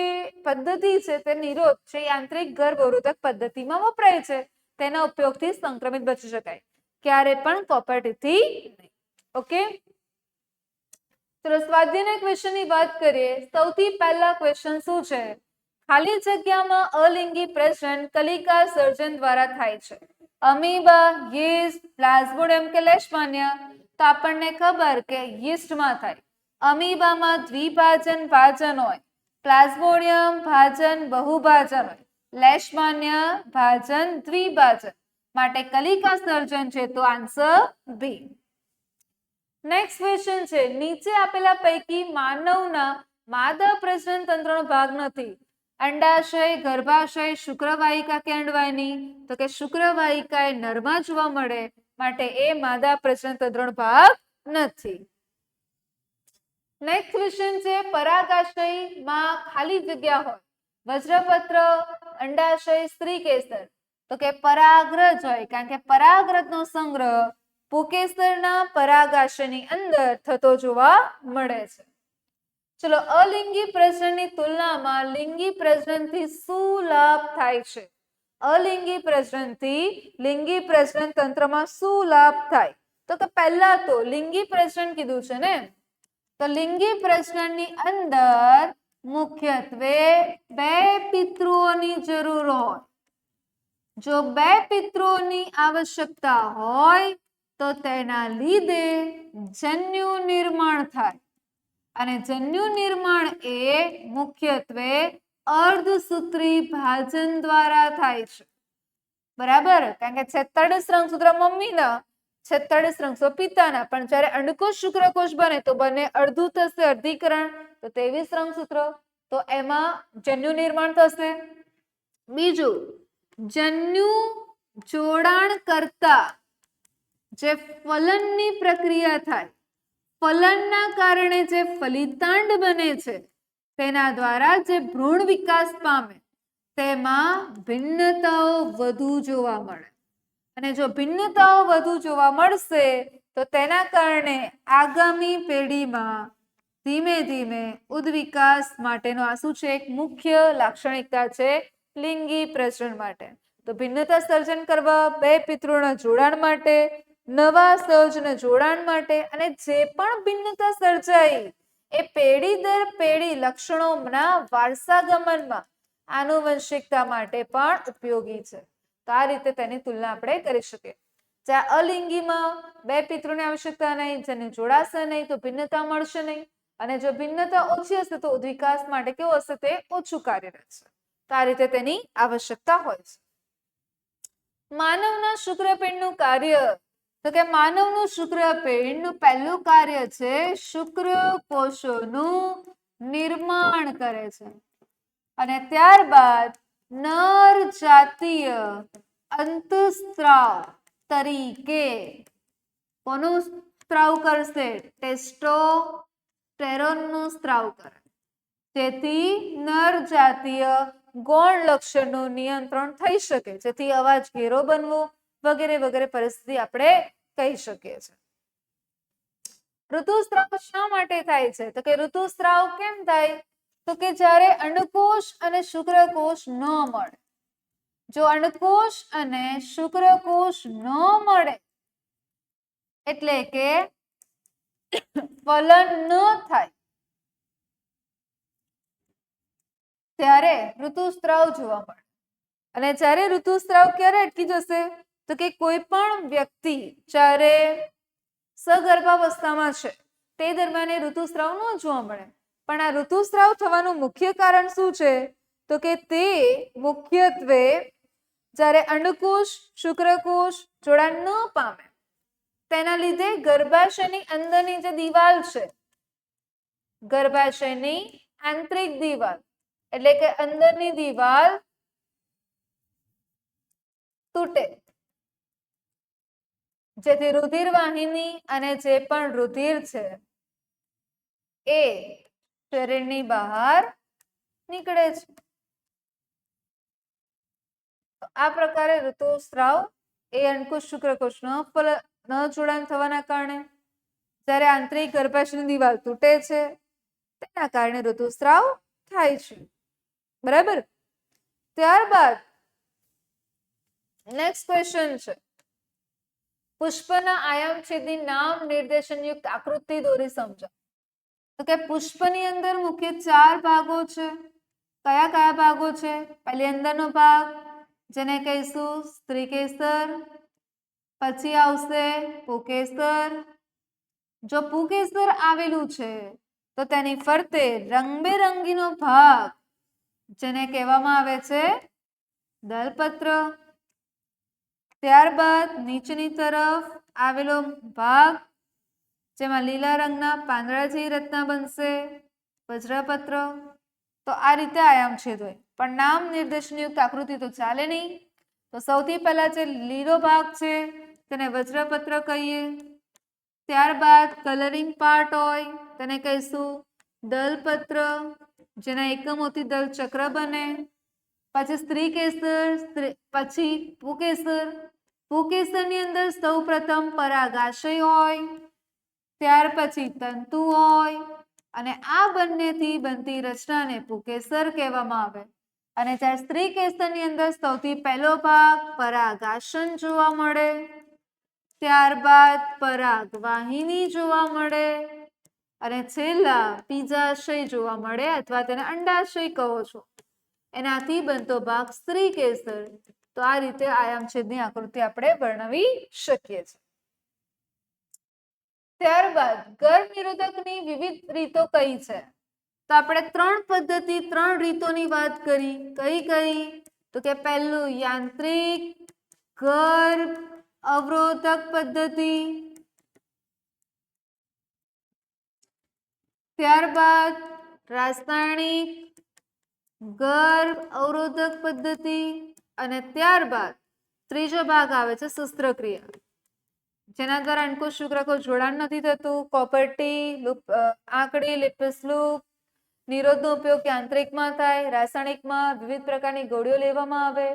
પદ્ધતિ છે તે નિરોધ છે યાંત્રિક ગર્ભવરોધક પદ્ધતિમાં વપરાય છે. તેના ઉપયોગથી સંક્રમિત બચી શકાય, ક્યારે પણ કોપર-ટીથી નહીં. ઓકે, ચલો સ્વાધ્યાયના ક્વેશ્ચનની વાત કરીએ. સૌથી પહેલા ક્વેશ્ચન શું છે? ખાલી જગ્યામાં અલિંગી પ્રજનન કલિકા સર્જન દ્વારા થાય છે. અમીબા, યીસ્ટ, પ્લાઝ્મોડિયમ કે લેશમાનિયા? તો આપણને ખબર કે યીસ્ટમાં થાય. અમીબામાં દ્વિભાજન ભાજન હોય, પ્લાઝ્મોડિયમ ભાજન બહુભાજન હોય, લેશમાનિયા ભાજન દ્વિભાજન. માટે કલિકા સર્જન છે તો આન્સર બી. નેક્સ્ટ ક્વેશ્ચન છે, નીચે આપેલા પૈકી માનવના માદા પ્રજનન તંત્રનો ભાગ નથી. અંડાશય, ગર્ભાશય, શુક્રવાહિકા કે અંડવાહિની? તો કે શુક્રવાહિકા એ નરમાં જોવા મળે, માટે એ માદા પ્રજનન તંત્રનો ભાગ નથી. નેક્સ્ટ ક્વેશ્ચન છે, પરાગાશયમાં ખાલી જગ્યા હોય, વજ્રપત્ર, અંડાશય, સ્ત્રીકેસર? તો કે પરાગરજ હોય, કારણ કે પરાગરજનો સંગ્રહ પુકેસરના પરાગાશયની અંદર થતો જોવા મળે છે. ચલો, અલિંગી પ્રજનનની તુલનામાં લિંગી પ્રજનનથી શું લાભ થાય છે? અલિંગી પ્રજનનથી લિંગી પ્રજનન તંત્રમાં શું લાભ થાય? તો કે પહેલા તો લિંગી પ્રજનન કીધું છે ને, તો લિંગી પ્રજનનની અંદર મુખ્યત્વે બે પિતૃઓની જરૂર હોય. જો બે પિતૃઓની આવશ્યકતા હોય તો તેના લીધે જન્યુ નિર્માણ થાય, અને જન્યુ નિર્માણ એ મુખ્યત્વે અર્ધસૂત્રી ભાજન દ્વારા થાય છે. બરાબર, કારણ કે 46 રંગસૂત્ર મમ્મીના, 46 રંગસૂત્ર પિતાના, પણ જ્યારે અંડકોષ શુક્રકોષ બને તો બંને અડધું થશે, અર્ધીકરણ, તો 23 રંગસૂત્ર, તો એમાં જન્યુ નિર્માણ થશે. બીજું, જન્યુ જોડાણ કરતા જે ફલનની પ્રક્રિયા થાય, ફલનના કારણે જે ફલિતાંડ બને છે તેના દ્વારા જે ભ્રૂણ વિકાસ પામે તેમાં ભિન્નતાઓ વધુ જોવા મળે અને જો ભિન્નતાઓ વધુ જોવા મળશે તો તેના કારણે આગામી પેઢીમાં ધીમે ધીમે ઉદ્વિકાસ માટેનો આ શું છે એક મુખ્ય લાક્ષણિકતા છે લિંગી પ્રજનન માટે. તો ભિન્નતા સર્જન કરવા બે પિતૃના જોડાણ માટે, નવા સર્જન જોડાણ માટે અને જે પણ ભિન્નતા સર્જાઈ એ પેઢી દર પેઢી લક્ષણોના વારસાગમનમાં આનુવંશિકતા માટે પણ ઉપયોગી છે. તો આ રીતે તેની તુલના આપણે કરી શકીએ. જ્યાં અલિંગીમાં બે પિતૃની આવશ્યકતા નહીં, જેને જોડાશે નહીં તો ભિન્નતા મળશે નહીં અને જો ભિન્નતા ઓછી હશે તો ઉદ્વિકાસ માટે કેવું હશે તે ઓછું કાર્યરત છે. તો આ રીતે તેની આવશ્યકતા હોય છે. માનવના શુક્રપિંડનું કાર્ય તો કે માનવનું શુક્રપિંડનું પહેલું કાર્ય છે શુક્રકોષોનું નિર્માણ કરે છે અને ત્યારબાદ નર જાતીય અંતઃસ્ત્રાવ તરીકે કોનું સ્ત્રાવ કરશે? ટેસ્ટોસ્ટેરોનનું સ્ત્રાવ કરે, જેથી નર જાતીય ગૌણ લક્ષણનું નિયંત્રણ થઈ શકે, જેથી અવાજ ઘેરો બનવો વગેરે વગેરે પરિસ્થિતિ આપણે કહી શકીએ છીએ. ઋતુસ્ત્રાવ શા માટે થાય છે? તો કે ઋતુસ્ત્રાવ કેમ થાય? તો કે જ્યારે અંડકોષ અને શુક્રકોષ ન મળે, જો અંડકોષ અને શુક્રકોષ ન મળે એટલે કે ફલન ન થાય ત્યારે ઋતુસ્ત્રાવ જોવા મળે. અને જ્યારે ઋતુસ્ત્રાવ ક્યારે અટકી જશે? તો કે કોઈ પણ વ્યક્તિ જ્યારે સગર્ભાવસ્થામાં છે તે દરમિયાન ઋતુસ્ત્રાવ ન જોવા મળે. પણ આ ઋતુસ્ત્રાવ થવાનું મુખ્ય કારણ શું છે? તો કે તે મુખ્યત્વે જ્યારે અંડકોષ શુક્રકોષ જોડાણ ન પામે તેના લીધે ગર્ભાશયની અંદરની જે દિવાલ છે, ગર્ભાશયની આંતરિક દિવાલ એટલે કે અંદરની દિવાલ તૂટે, જેથી રુધિર વાહિની અને જે પણ રુધિર છે એ શરીરની બહાર નીકળે છે. આ પ્રકારે ઋતુસ્ત્રાવ એ અંડકોષ શુક્રકોષ ન જોડાણ થવાના કારણે જ્યારે આંતરિક ગર્ભાશયની દિવાલ તૂટે છે તેના કારણે ઋતુસ્ત્રાવ થાય છે. બરાબર. ત્યારબાદ નેક્સ્ટ ક્વેશ્ચન છે પુષ્પના આયામછેદની નામ નિર્દેશનયુક્ત આકૃતિ દોરી સમજાવો. તો કે પુષ્પની અંદર મુખ્ય 4 ભાગો છે. કયા કયા ભાગો છે? પહેલી અંદરનો ભાગ જેને કહીશું સ્ત્રીકેસર, પછી આવશે પુંકેસર. જો પુંકેસર આવેલું છે તો તેની ફરતે રંગબેરંગીનો ભાગ જેને કહેવામાં આવે છે દલપત્ર. ત્યારબાદ નીચેની તરફ આવેલો ભાગ જેમાં લીલા રંગના પાંદડાની રચના બનશે વજ્રપત્ર. તો આ રીતે આયામછેદ હોય, પણ નામ નિર્દેશનયુક્ત આકૃતિ તો ચાલે નહીં. તો સૌથી પહેલા જે લીલો ભાગ છે તેને વજ્રપત્ર કહીએ. ત્યારબાદ કલરિંગ પાર્ટ હોય તેને કહીશું દલપત્ર, જેના એકમોથી દલ ચક્ર બને. પછી સ્ત્રીકેસર, પછી પુંકેસર. પુંકેસરની અંદર સૌ પ્રથમ પરાગાશય હોય, ત્યાર પછી તંતુ હોય અને આ બંનેથી બનતી રચનાને પુંકેસર કહેવામાં આવે. અને જ્યારે સ્ત્રીકેસરની અંદર સૌથી પહેલો ભાગ પરાગાસન જોવા મળે, ત્યારબાદ પરાગવાહિની જોવા મળે અને છેલ્લા બીજાશય જોવા મળે અથવા તેને અંડાશય કહો છો. એનાથી બનતો ભાગ સ્ત્રીકેસર. તો આ રીતે આયામછેદની આકૃતિ આપણે વર્ણવી શકીએ છીએ. ત્યારબાદ ગર્ભ નિરોધકની વિવિધ રીતો કઈ છે? તો આપણે 3 પદ્ધતિ 3 રીતોની વાત કરી. કઈ કઈ? તો કે પહેલું યાંત્રિક ગર્ભ અવરોધક પદ્ધતિ, ત્યારબાદ રાસાયણિક ગર્ભ અવરોધક પદ્ધતિ અને ત્યારબાદ ત્રીજો ભાગ આવે છે શસ્ત્રક્રિયા, જેના દ્વારા અંડકોષ શુક્રકોષ જોડાણ નથી થતું. કોપરટી, આંકડી, લિપસ લૂપ નિરોધનો ઉપયોગ યાંત્રિકમાં થાય, રાસાયણિકમાં વિવિધ પ્રકારની ગોળીઓ લેવામાં આવે,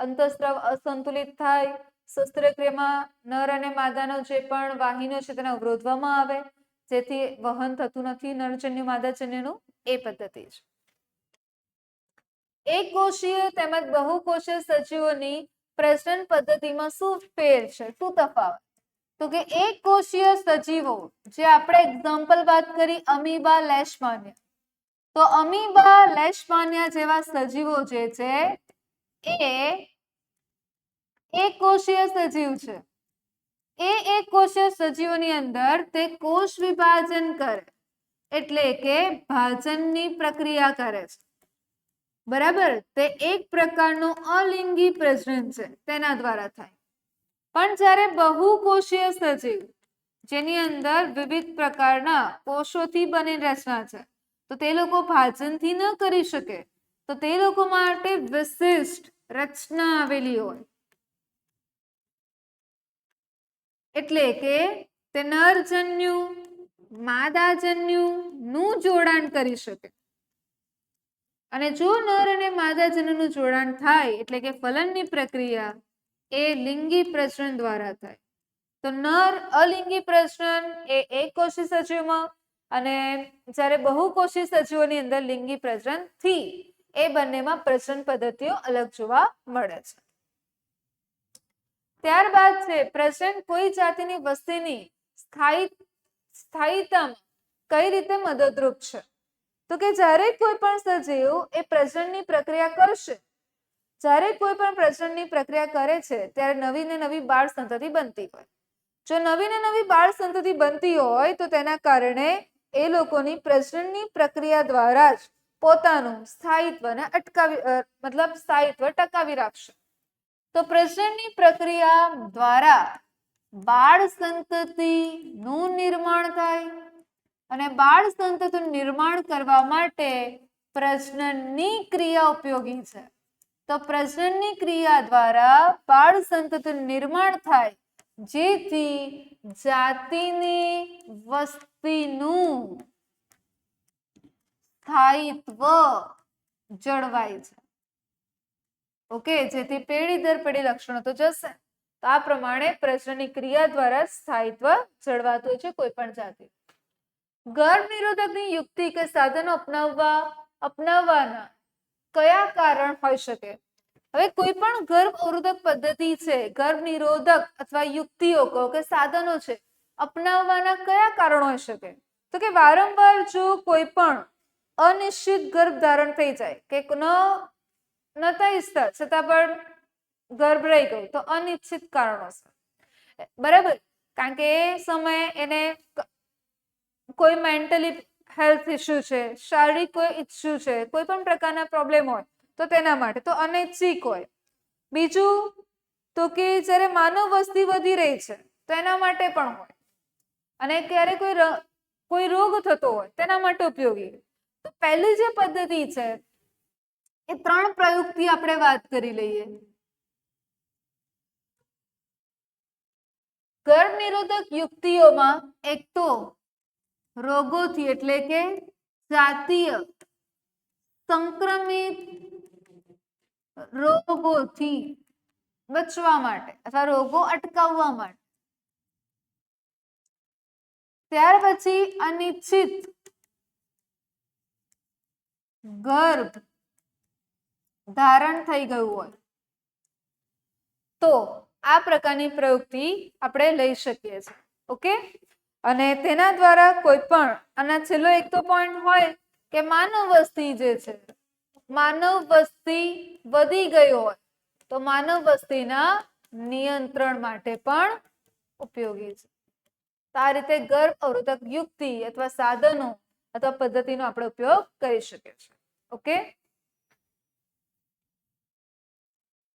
અંતઃસ્ત્રાવ અસંતુલિત થાય, શસ્ત્રક્રિયામાં નર અને માદાનો જે પણ વાહિનીઓ છે તેને અવરોધવામાં આવે, જેથી વહન થતું નથી નરજન્યુ માદાજન્યનું, એ પદ્ધતિ છે. એક કોષીય તેમજ બહુકોષીય સજીવોની પ્રજનન પદ્ધતિમાં શું ફેર છે, શું તફાવત? તો કે એક કોષીય સજીવો, જે આપણે એક્ઝામ્પલ વાત કરી અમીબા, લેશમાનિયા, તો અમીબા, લેશમાનિયા જેવા સજીવો જે છે એ એક કોષીય સજીવ છે. એ એક કોષીય સજીવોની અંદર તે કોષ વિભાજન કરે, એટલે કે ભાજનની પ્રક્રિયા કરે છે, બરાબર. તે એક પ્રકારનું અલિંગી પ્રજનન છે, તેના દ્વારા થાય. પણ જ્યારે બહુકોષીય સજીવ, જેની અંદર વિવિધ પ્રકારના કોષોથી બની રચના છે, તો તે લોકો ભાજનથી ન કરી શકે, તો તે લોકો માટે વિશિષ્ટ રચના આવેલી હોય, એટલે કે તે નરજન્યુ માદાજન્યુ નું જોડાણ કરી શકે. અને જો નર અને માદાજન્યુનું જોડાણ થાય, એટલે કે ફલનની પ્રક્રિયા, એ લિંગી પ્રજનન દ્વારા થાય. તો નર અલિંગી પ્રજનન એ એક કોષી સજીવમાં, અને જ્યારે બહુકોષી સજીવોની અંદર લિંગી પ્રજનન થી, એ બંનેમાં પ્રજનન પદ્ધતિઓ અલગ જોવા મળે છે. ત્યારબાદ છે પ્રજનન કોઈ જાતિની વસ્તીની સ્થાયીતામાં કઈ રીતે મદદરૂપ છે? તો કે જ્યારે કોઈ પણ સજીવ એ પ્રજનનની પ્રક્રિયા કરશે, જ્યારે કોઈ પણ પ્રજનનની પ્રક્રિયા કરે છે, ત્યારે નવી ને નવી બાળ સંતતિ બનતી હોય. જો નવી ને નવી બાળ સંતતિ બનતી હોય, તો તેના કારણે એ લોકોની પ્રજનનની પ્રક્રિયા દ્વારા જ પોતાનું સ્થાયિત્વને સ્થાયિત્વ ટકાવી રાખશે. તો પ્રજનનની પ્રક્રિયા દ્વારા બાળ સંતતિનું નિર્માણ થાય, અને બાળ સંતતિનું નિર્માણ કરવા માટે પ્રજનનની ક્રિયા ઉપયોગી છે. તો પ્રજનનની ક્રિયા દ્વારા બાળ સંતતિનું નિર્માણ થાય, જેથી જાતિની વસ્તીનું સ્થાયિત્વ જળવાય છે. ઓકે, જેથી પેઢી દર પેઢી લક્ષણો તો જશે. તો આ પ્રમાણે પ્રજનનની ક્રિયા દ્વારા સ્થાયિત્વ જળવાતું હોય છે કોઈ પણ જાતિ. ગર્ભ નિરોધકની યુક્તિ કે સાધનો અપનાવવાના કયા કારણ હોઈ શકે? હવે કોઈ પણ ગર્ભ અવરોધક પદ્ધતિ છે, ગર્ભ નિરોધક અથવા યુક્તિઓ કહો કે સાધનો છે, અપનાવવાના કયા કારણો હોઈ શકે? તો કે વારંવાર જો કોઈ પણ અનિશ્ચિત ગર્ભ ધારણ થઈ જાય, કે નતા ઈચ્છતા છતાં પણ ગર્ભ રહી ગયો, તો અનિશ્ચિત કારણોસર, બરાબર. કારણ કે એ સમયે એને કોઈ મેન્ટલી હેલ્થ ઇસ્યુ છે, શારીરિક કોઈ ઇસ્યુ છે, કોઈ પણ પ્રકારના પ્રોબ્લેમ હોય, તો તેના માટે તો અનૈચ્છિક હોય. બીજું તો કે જ્યારે માનવ વસ્તી વધી રહી છે, તો એના માટે પણ હોય, અને ક્યારે કોઈ રોગ થતો હોય તેના માટે ઉપયોગી. તો પહેલી જે પદ્ધતિ છે, એ 3 પ્રયુક્તિ આપણે વાત કરી લઈએ. ગર્ભ નિરોધક યુક્તિઓમાં એક તો રોગોથી, એટલે કે જાતીય સંક્રમિત રોગોથી બચવા માટે અથવા રોગો અટકાવવા માટે. ત્યાર પછી અનિશ્ચિત ગર્ભ ધારણ થઈ ગયું હોય, તો આ પ્રકારની પ્રયુક્તિ આપણે લઈ શકીએ છીએ. ઓકે, અને તેના દ્વારા કોઈ પણ, અને છેલ્લો એક તો પોઈન્ટ હોય કે માનવ વસ્તી જે છે, માનવ વસ્તી વધી ગઈ હોય, તો માનવ વસ્તીના નિયંત્રણ માટે પણ ઉપયોગી છે. તો આ રીતે ગર્ભ અવરોધક યુક્તિ અથવા સાધનો અથવા પદ્ધતિનો આપણે ઉપયોગ કરી શકીએ છીએ. ઓકે.